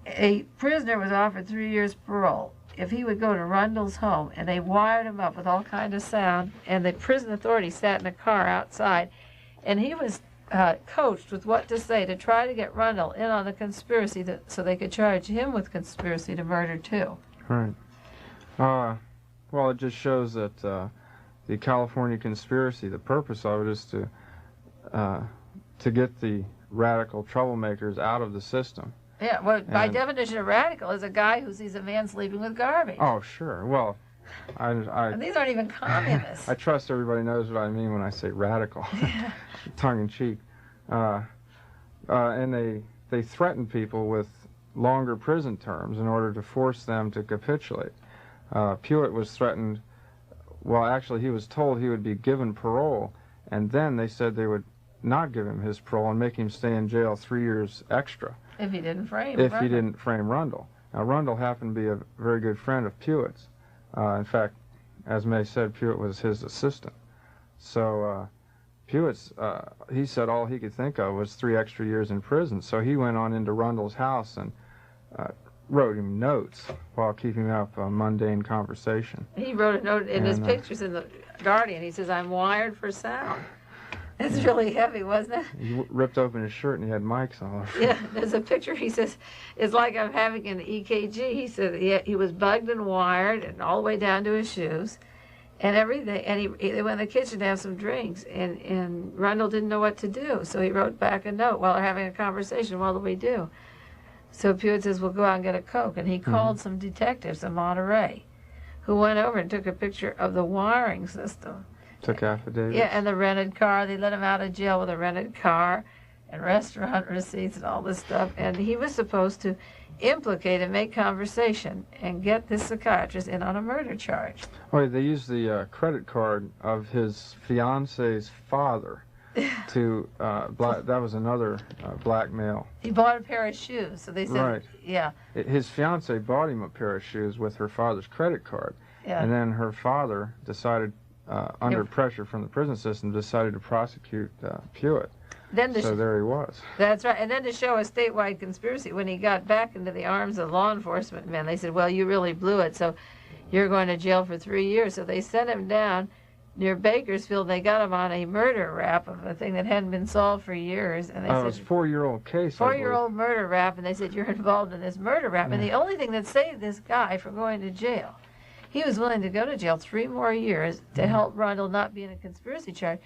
Speaker 1: a prisoner was offered 3 years parole if he would go to Rundle's home, and they wired him up with all kind of sound, and the prison authorities sat in a car outside, and he was coached with what to say to try to get Rundle in on the conspiracy so they could charge him with conspiracy to murder too.
Speaker 2: Right. Well, it just shows that the California conspiracy, the purpose of it is to get the radical troublemakers out of the system.
Speaker 1: Yeah, well, by definition, a radical is a guy who sees a man sleeping with garbage.
Speaker 2: Oh, sure. Well,
Speaker 1: and these aren't even communists.
Speaker 2: I trust everybody knows what I mean when I say radical, tongue-in-cheek. And they threaten people with longer prison terms in order to force them to capitulate. Pewitt was threatened. Well, actually, he was told he would be given parole, and then they said they would not give him his parole and make him stay in jail 3 years extra.
Speaker 1: If he didn't frame
Speaker 2: If he didn't frame Rundle. Now, Rundle happened to be a very good friend of Pewitt's. In fact, as Mae said, Pewitt was his assistant. So Pewitt's, he said all he could think of was 3 extra years in prison. So he went on into Rundle's house and wrote him notes while keeping up a mundane conversation.
Speaker 1: He wrote a note in his pictures in the Guardian. He says, I'm wired for sound. It's really heavy, wasn't it?
Speaker 2: He ripped open his shirt and he had mics all over.
Speaker 1: Yeah, there's a picture. He says, it's like I'm having an EKG. He said he was bugged and wired and all the way down to his shoes and everything. And they went in the kitchen to have some drinks, and Rundle didn't know what to do. So he wrote back a note while they're having a conversation. What do we do? So Pewitt says, we'll go out and get a Coke. And he called some detectives in Monterey who went over and took a picture of the wiring system.
Speaker 2: Took affidavits.
Speaker 1: Yeah, and the rented car. They let him out of jail with a rented car. and restaurant receipts and all this stuff. And he was supposed to implicate and make conversation and get this psychiatrist in on a murder charge.
Speaker 2: Well, they used the credit card of his fiance's father to that was another blackmail.
Speaker 1: He bought a pair of shoes, so they said,
Speaker 2: right.
Speaker 1: Yeah.
Speaker 2: His fiance bought him a pair of shoes with her father's credit card,
Speaker 1: Yeah.
Speaker 2: and then her father decided, under pressure from the prison system, decided to prosecute Pewitt. So there he was.
Speaker 1: That's right. And then to show a statewide conspiracy, when he got back into the arms of law enforcement men, they said, well, you really blew it, so you're going to jail for 3 years. So they sent him down near Bakersfield. They got him on a murder rap of a thing that hadn't been solved for years. And they said,
Speaker 2: it was a 4-year-old case.
Speaker 1: 4-year-old murder rap, and they said, you're involved in this murder rap.
Speaker 2: Yeah.
Speaker 1: And the only thing that saved this guy from going to jail, he was willing to go to jail 3 more years to help Rundle not be in a conspiracy charge.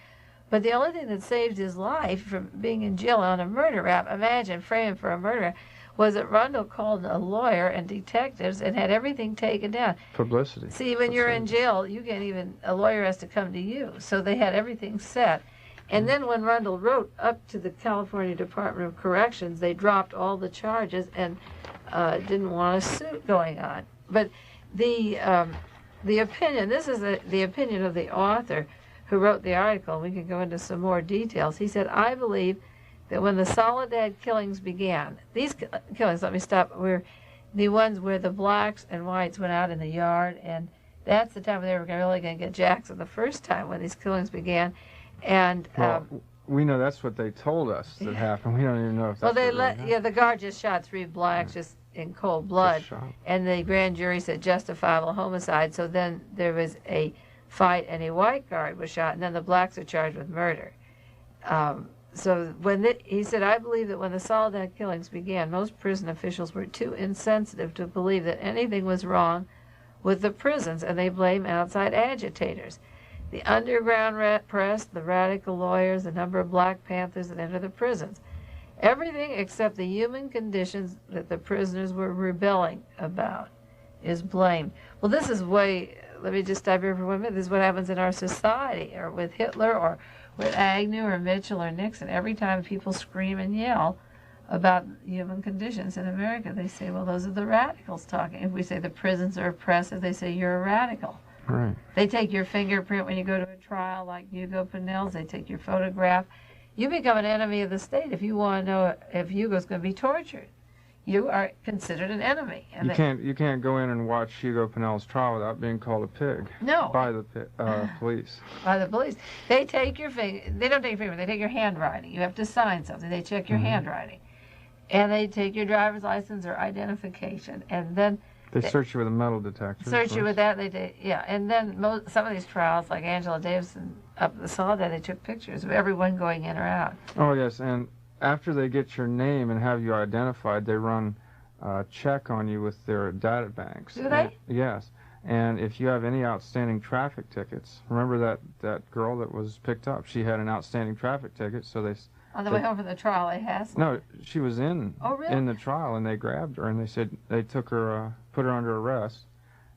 Speaker 1: But the only thing that saved his life from being in jail on a murder rap, imagine framing for a murder rap, was that Rundle called a lawyer and detectives and had everything taken down.
Speaker 2: Publicity.
Speaker 1: See, when you're in jail, you can't even, a lawyer has to come to you. So they had everything set. And then when Rundle wrote up to the California Department of Corrections, they dropped all the charges and didn't want a suit going on. But the opinion, this is the opinion of the author who wrote the article. We can go into some more details. He said, I believe that when the Soledad killings began, these killings, let me stop, were the ones where the blacks and whites went out in the yard, and that's the time when they were really going to get Jackson the first time when these killings began. And
Speaker 2: we know that's what they told us that happened. We don't even know if that's
Speaker 1: the guard just shot 3 blacks just in cold blood, and the grand jury said justifiable homicide. So then there was a fight, and a white guard was shot, and then the blacks are charged with murder. So he said, I believe that when the Soledad killings began, most prison officials were too insensitive to believe that anything was wrong with the prisons, and they blame outside agitators. The underground press, the radical lawyers, the number of Black Panthers that entered the prisons. Everything except the human conditions that the prisoners were rebelling about is blamed. Well, this is let me just stop here for 1 minute. This is what happens in our society, or with Hitler, or with Agnew, or Mitchell, or Nixon. Every time people scream and yell about human conditions in America, they say, well, those are the radicals talking. If we say the prisons are oppressive, they say you're a radical.
Speaker 2: Right.
Speaker 1: They take your fingerprint when you go to a trial, like Hugo Pinell's. They take your photograph. You become an enemy of the state if you want to know if Hugo's going to be tortured. You are considered an enemy. And
Speaker 2: you can't go in and watch Hugo Pinell's trial without being called a pig.
Speaker 1: No.
Speaker 2: By the police.
Speaker 1: By the police. They take your they don't take your fingerprint, they take your handwriting. You have to sign something. They check your handwriting. And they take your driver's license or identification. And then
Speaker 2: they search you with a metal detector.
Speaker 1: Search you with that, and then some of these trials, like Angela Davidson up at the Soledad, they took pictures of everyone going in or out.
Speaker 2: Oh, yes, and after they get your name and have you identified, they run a check on you with their data banks.
Speaker 1: Do they?
Speaker 2: Yes, and if you have any outstanding traffic tickets, remember that girl that was picked up, she had an outstanding traffic ticket, so they...
Speaker 1: On the way home from the trial, they had some?
Speaker 2: No, she was in the trial, and they grabbed her, and they said they took her, put her under arrest,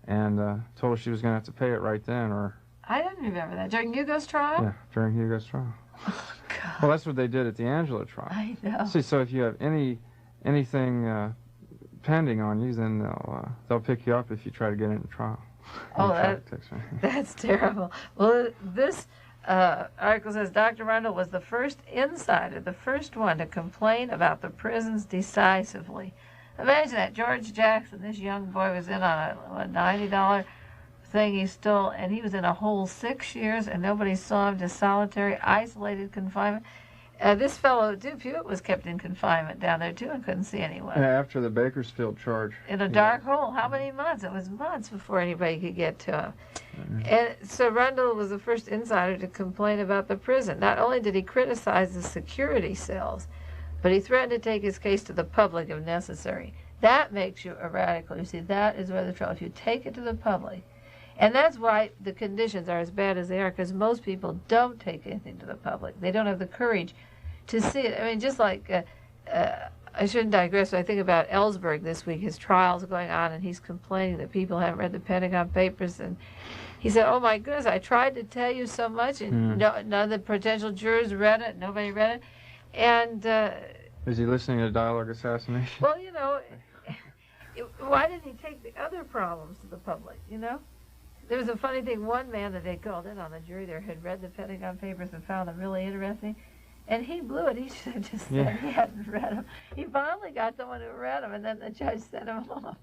Speaker 2: and told her she was going to have to pay it right then, or...
Speaker 1: I didn't remember that. During Hugo's trial?
Speaker 2: Yeah, during Hugo's trial.
Speaker 1: Oh, God.
Speaker 2: Well, that's what they did at the Angela trial.
Speaker 1: I know.
Speaker 2: See, so if you have anything pending on you, then they'll pick you up if you try to get into trial.
Speaker 1: Oh, that's terrible. Well, this article says Dr. Rundle was the first insider, the first one to complain about the prisons decisively. Imagine that. George Jackson, this young boy, was in on a $90 thing. He was in a whole 6 years, and nobody saw him, just solitary, isolated confinement. This fellow, Pewitt, was kept in confinement down there, too, and couldn't see anyone.
Speaker 2: After the Bakersfield charge.
Speaker 1: In a dark hole. How many months? It was months before anybody could get to him. And so Rundle was the first insider to complain about the prison. Not only did he criticize the security cells, but he threatened to take his case to the public if necessary. That makes you a radical. You see, that is where the trouble. If you take it to the public, and that's why the conditions are as bad as they are, because most people don't take anything to the public. They don't have the courage to see it. I mean, just like, I shouldn't digress, but I think about Ellsberg this week. His trial's going on, and he's complaining that people haven't read the Pentagon Papers. And he said, oh, my goodness, I tried to tell you so much, and none of the potential jurors read it. Nobody read it. And,
Speaker 2: Is he listening to dialogue assassination?
Speaker 1: well, why didn't he take the other problems to the public, There was a funny thing. One man that they called in on the jury there had read the Pentagon Papers and found them really interesting. And he blew it. He should have just said he hadn't read them. He finally got someone who read them, and then the judge sent him off.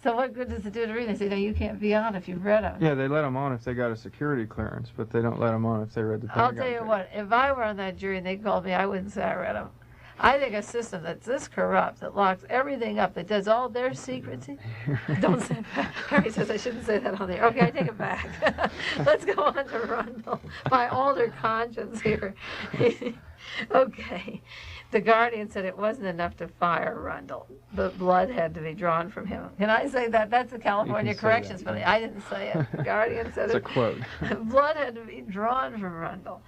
Speaker 1: So what good does it do to read? They say, no, you can't be on if you've read them.
Speaker 2: Yeah, they let them on if they got a security clearance, but they don't let them on if they read the Pentagon
Speaker 1: I'll tell you what, if I were on that jury and they called me, I wouldn't say I read them. I think a system that's this corrupt, that locks everything up, that does all their secrecy. Don't say that. Harry says I shouldn't say that on there. Okay, I take it back. Let's go on to Rundle. My older conscience here. Okay. The Guardian said it wasn't enough to fire Rundle. The blood had to be drawn from him. Can I say that? That's the California Corrections, but I didn't say it. The Guardian said
Speaker 2: it's a quote.
Speaker 1: Blood had to be drawn from Rundle.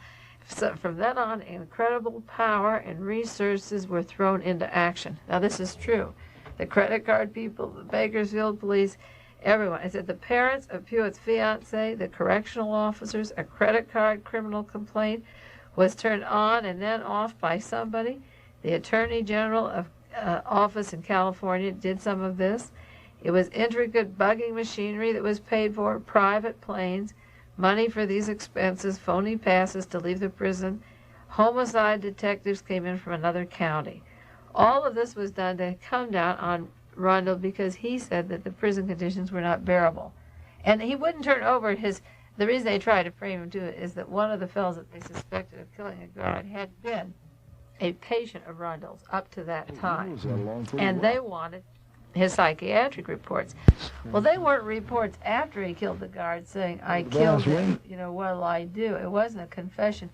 Speaker 1: So from then on, incredible power and resources were thrown into action. Now, this is true. The credit card people, the Bakersfield police, everyone. I said the parents of Pewett's fiancée, the correctional officers, a credit card criminal complaint was turned on and then off by somebody. The Attorney General of office in California did some of this. It was intricate bugging machinery that was paid for, private planes, money for these expenses, phony passes to leave the prison. Homicide detectives came in from another county. All of this was done to come down on Rundle because he said that the prison conditions were not bearable. And he wouldn't turn over the reason they tried to frame him to it is that one of the fellows that they suspected of killing a guard had been a patient of Rundle's up to that time. And they wanted his psychiatric reports. Well, they weren't reports after he killed the guard saying, I killed him, what'll I do? It wasn't a confession.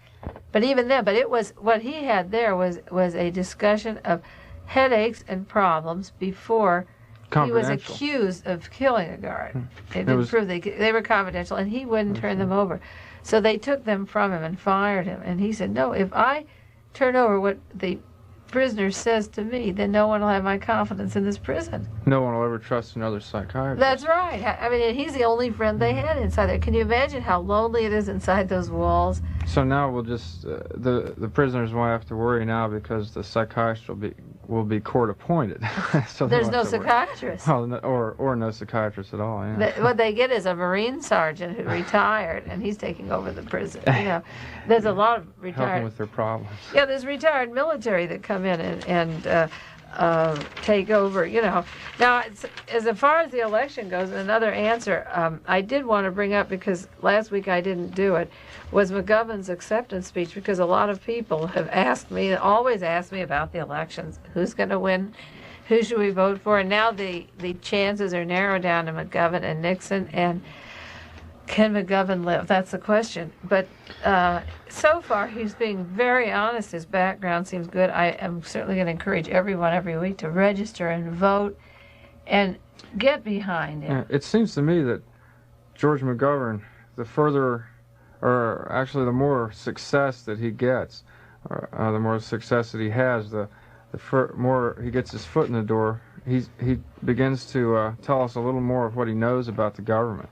Speaker 1: But even then, it was, what he had there was a discussion of headaches and problems before he was accused of killing a guard. It didn't prove they were confidential, and he wouldn't turn them over. So they took them from him and fired him. And he said, no, if I turn over what the prisoner says to me, then no one will have my confidence in this prison.
Speaker 2: No one will ever trust another psychiatrist.
Speaker 1: That's right. I mean, he's the only friend they had inside there. Can you imagine how lonely it is inside those walls?
Speaker 2: So now we'll just the prisoners won't have to worry now because the psychiatrist will be court appointed. So
Speaker 1: there's no psychiatrist.
Speaker 2: Well, or no psychiatrist at all. Yeah.
Speaker 1: What they get is a Marine sergeant who retired, and he's taking over the prison. There's a lot of retired.
Speaker 2: Helping with their problems.
Speaker 1: Yeah, there's retired military that come in and take over. Now, as far as the election goes, another answer I did want to bring up because last week I didn't do it. Was McGovern's acceptance speech, because a lot of people have always asked me about the elections. Who's going to win? Who should we vote for? And now the chances are narrowed down to McGovern and Nixon. And can McGovern live? That's the question. But so far, he's being very honest. His background seems good. I am certainly going to encourage everyone every week to register and vote and get behind him.
Speaker 2: It seems to me that George McGovern, the more success that he gets, the more success that he has, the more he gets his foot in the door, he begins to tell us a little more of what he knows about the government.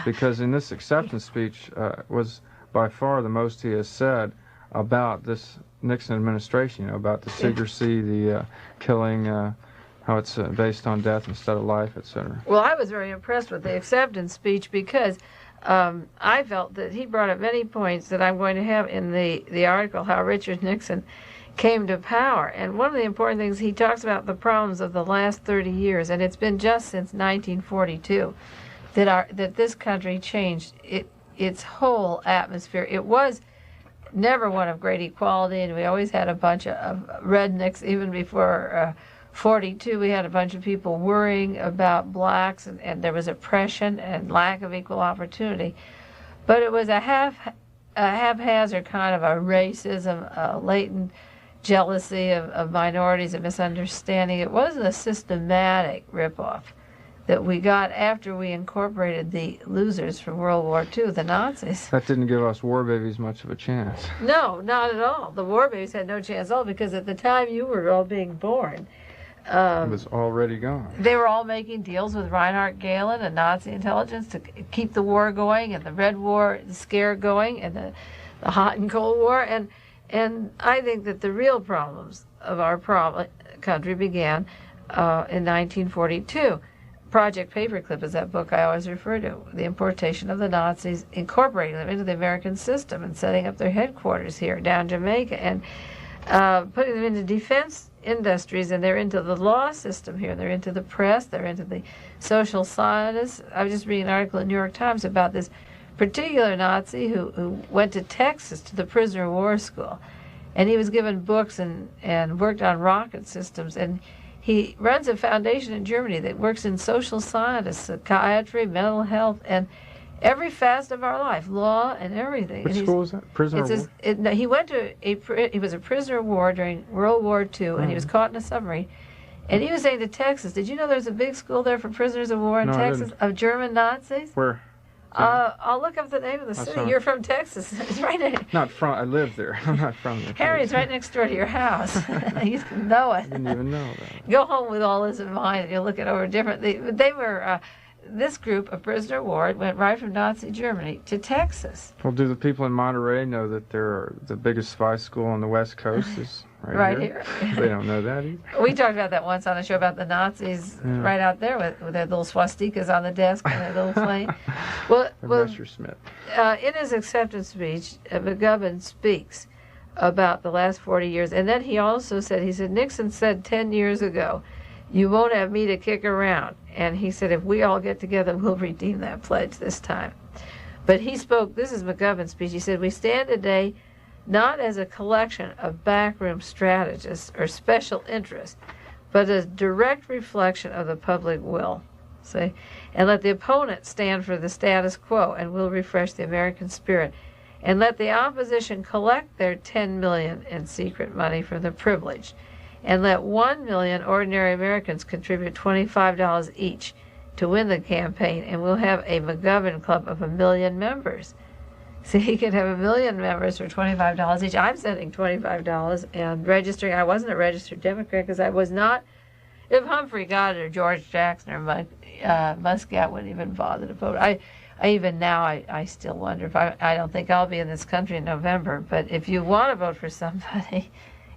Speaker 2: Because in this acceptance speech was by far the most he has said about this Nixon administration, about the secrecy, the killing, how it's based on death instead of life, etc.
Speaker 1: Well, I was very impressed with the acceptance speech because I felt that he brought up many points that I'm going to have in the article, How Richard Nixon Came to Power. And one of the important things, he talks about the problems of the last 30 years, and it's been just since 1942 that this country changed its whole atmosphere. It was never one of great equality, and we always had a bunch of rednecks. Even before 42, we had a bunch of people worrying about blacks, and there was oppression and lack of equal opportunity. But it was a haphazard kind of a racism, a latent jealousy of minorities, a misunderstanding. It wasn't a systematic ripoff that we got after we incorporated the losers from World War II, the Nazis.
Speaker 2: That didn't give us war babies much of a chance.
Speaker 1: No, not at all. The war babies had no chance at all because at the time you were all being born,
Speaker 2: it was already gone.
Speaker 1: They were all making deals with Reinhard Gehlen and Nazi intelligence to keep the war going, and the Red War, the scare going, and the hot and cold war. And And I think that the real problems of our country began in 1942. Project Paperclip is that book I always refer to, the importation of the Nazis, incorporating them into the American system and setting up their headquarters here down Jamaica, and putting them into defense industries, and they're into the law system here, they're into the press, they're into the social scientists. I was just reading an article in the New York Times about this particular Nazi who went to Texas to the prisoner of war school, and he was given books and worked on rocket systems, and he runs a foundation in Germany that works in social science, psychiatry, mental health, and every facet of our life, law and everything.
Speaker 2: Which school was that? Prisoner of War?
Speaker 1: No, he went to he was a prisoner of war during World War II, and he was caught in a submarine. And he was saying to Texas, did you know there's a big school there for prisoners of war in Texas of German Nazis?
Speaker 2: Where?
Speaker 1: I'll look up the name of the city. You're from Texas. It's right in.
Speaker 2: Not from. I live there. I'm not from there.
Speaker 1: Harry, it's right next door to your house. You know it.
Speaker 2: I didn't even know that.
Speaker 1: Go home with all this in mind, and you'll look it over differently. They were this group of prisoner of war went right from Nazi Germany to Texas.
Speaker 2: Well, do the people in Monterey know that the biggest spy school on the West Coast is right here? They don't know that either.
Speaker 1: We talked about that once on a show about the Nazis right out there with their little swastikas on the desk and their little plane. Well,
Speaker 2: Messerschmitt.
Speaker 1: In his acceptance speech, McGovern speaks about the last 40 years. And then he also said, Nixon said 10 years ago, you won't have me to kick around. And he said, if we all get together, we'll redeem that pledge this time. But he spoke, this is McGovern's speech, he said, we stand today not as a collection of backroom strategists or special interests, but a direct reflection of the public will. See? And let the opponent stand for the status quo, and we'll refresh the American spirit. And let the opposition collect their $10 million in secret money from the privileged. And let 1 million ordinary Americans contribute $25 each to win the campaign, and we'll have a McGovern Club of 1 million members. So he could have 1 million members for $25 each. I'm sending $25 and registering. I wasn't a registered Democrat because I was not. If Humphrey got it or George Jackson or Muscat wouldn't even bother to vote. I even now I still wonder if I don't think I'll be in this country in November. But if you want to vote for somebody,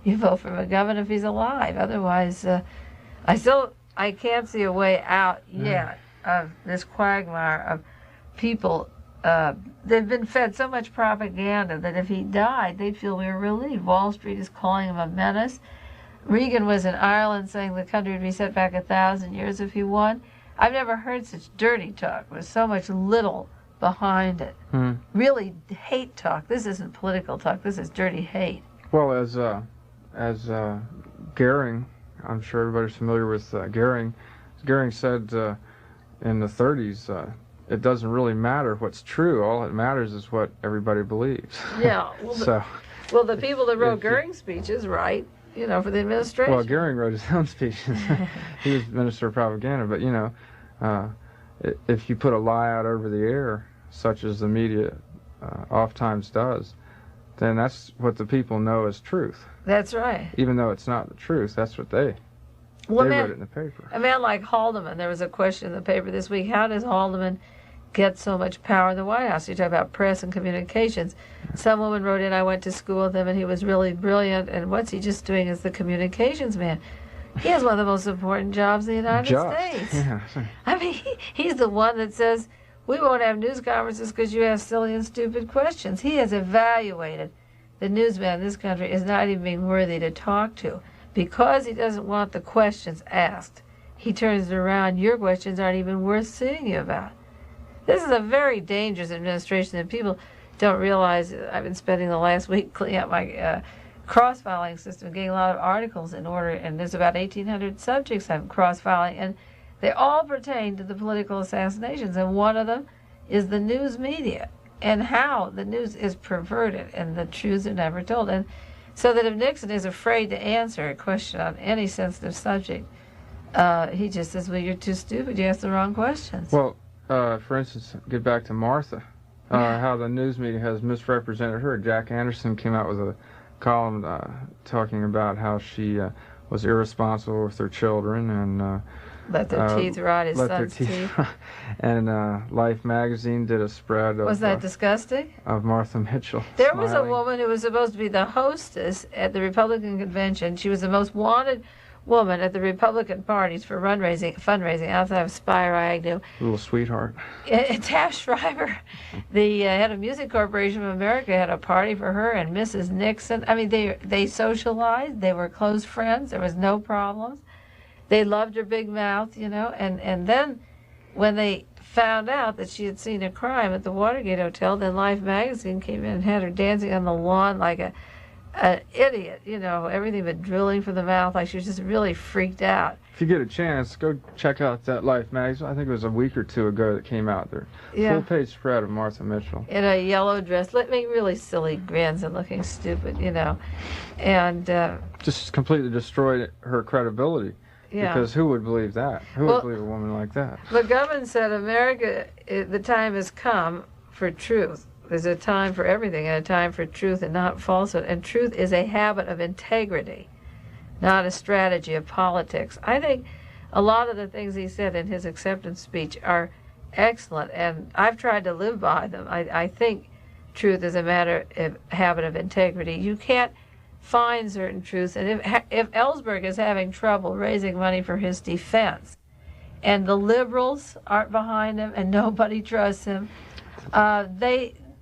Speaker 1: you vote for McGovern if he's alive. Otherwise, I can't see a way out yet of this quagmire of people. They've been fed so much propaganda that if he died, they'd feel we were relieved. Wall Street is calling him a menace. Reagan was in Ireland saying the country would be set back 1,000 years if he won. I've never heard such dirty talk with so much little behind it. Really hate talk. This isn't political talk. This is dirty hate.
Speaker 2: Well, as Goering, I'm sure everybody's familiar with Goering. Goering said in the 30s, it doesn't really matter what's true. All that matters is what everybody believes.
Speaker 1: Yeah. Well, the people that wrote Goering's speeches, right? For the administration.
Speaker 2: Well, Goering wrote his own speeches. He was Minister of Propaganda, but if you put a lie out over the air, such as the media oftentimes does, then that's what the people know as truth.
Speaker 1: That's right.
Speaker 2: Even though it's not the truth, that's what they wrote it in the paper.
Speaker 1: A man like Haldeman, there was a question in the paper this week, how does Haldeman get so much power in the White House? You talk about press and communications. Some woman wrote in, I went to school with him and he was really brilliant, and what's he just doing as the communications man? He has one of the most important jobs in the United States.
Speaker 2: Yeah.
Speaker 1: I mean, he's the one that says, we won't have news conferences because you ask silly and stupid questions. He has evaluated the newsman in this country is not even being worthy to talk to. Because he doesn't want the questions asked, he turns it around. Your questions aren't even worth seeing you about. This is a very dangerous administration, and people don't realize. I've been spending the last week cleaning up my cross-filing system, getting a lot of articles in order, and there's about 1,800 subjects I'm cross-filing, and they all pertain to the political assassinations, and one of them is the news media and how the news is perverted and the truths are never told. And so that if Nixon is afraid to answer a question on any sensitive subject, he just says, well, you're too stupid, you asked the wrong questions.
Speaker 2: Well, for instance, get back to Martha, how the news media has misrepresented her. Jack Anderson came out with a column talking about how she was irresponsible with her children, and
Speaker 1: Let their teeth rot his
Speaker 2: let their
Speaker 1: son's teeth.
Speaker 2: And Life magazine did a spread of
Speaker 1: Was that disgusting?
Speaker 2: of Martha Mitchell.
Speaker 1: There was a
Speaker 2: smiling.
Speaker 1: woman who was supposed to be the hostess at the Republican convention. She was the most wanted woman at the Republican parties for fundraising outside of Spiro Agnew.
Speaker 2: Little sweetheart.
Speaker 1: Taft Shriver, the head of Music Corporation of America, had a party for her and Mrs. Nixon. I mean, they socialized. They were close friends. There was no problems. They loved her big mouth, you know. And then when they found out that she had seen a crime at the Watergate Hotel, then Life magazine came in and had her dancing on the lawn like an idiot, you know, everything but drilling from the mouth, like she was just really freaked out.
Speaker 2: If you get a chance, go check out that Life magazine. I think it was a week or two ago that came out there.
Speaker 1: Yeah.
Speaker 2: Full-page spread of Martha Mitchell.
Speaker 1: In a yellow dress, making really silly grins and looking stupid, you know. And
Speaker 2: Just completely destroyed her credibility.
Speaker 1: yeah.
Speaker 2: Because who would believe that? Who
Speaker 1: Well,
Speaker 2: would believe a woman like that?
Speaker 1: McGovern said, America, the time has come for truth. There's a time for everything and a time for truth and not falsehood. And truth is a habit of integrity, not a strategy of politics. I think a lot of the things he said in his acceptance speech are excellent, and I've tried to live by them. I think truth is a matter of habit of integrity. You can't find certain truths, and if Ellsberg is having trouble raising money for his defense, and the liberals aren't behind him, and nobody trusts him,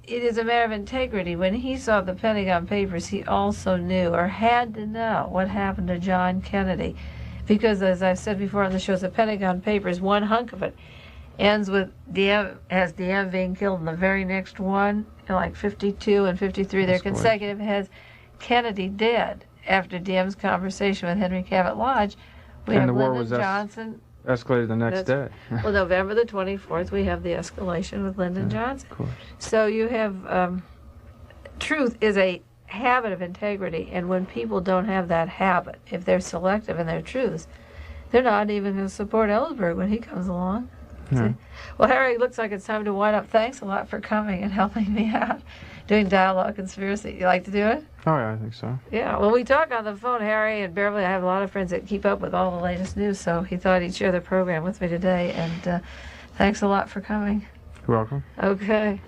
Speaker 1: it is a matter of integrity. When he saw the Pentagon Papers, he also knew, or had to know, what happened to John Kennedy. Because, as I've said before on the show, the Pentagon Papers, one hunk of it ends with Diem being killed, and the very next one, like 52 and 53, they're consecutive, has Kennedy dead. After Diem's conversation with Henry Cabot Lodge, we
Speaker 2: And
Speaker 1: have
Speaker 2: the war
Speaker 1: Lyndon
Speaker 2: was
Speaker 1: Johnson.
Speaker 2: Escalated the next day.
Speaker 1: Well, November the 24th, we have the escalation with Lyndon Johnson.
Speaker 2: Of course.
Speaker 1: So you have truth is a habit of integrity, and when people don't have that habit, if they're selective in their truths, they're not even going to support Ellsberg when he comes along.
Speaker 2: Yeah.
Speaker 1: See? Well, Harry, it looks like it's time to wind up. Thanks a lot for coming and helping me out doing Dialogue Conspiracy. You like to do it?
Speaker 2: Oh, yeah, I think so.
Speaker 1: Yeah, well, we talk on the phone, Harry and Beverly. I have a lot of friends that keep up with all the latest news, so he thought he'd share the program with me today, and thanks a lot for coming.
Speaker 2: You're welcome.
Speaker 1: Okay.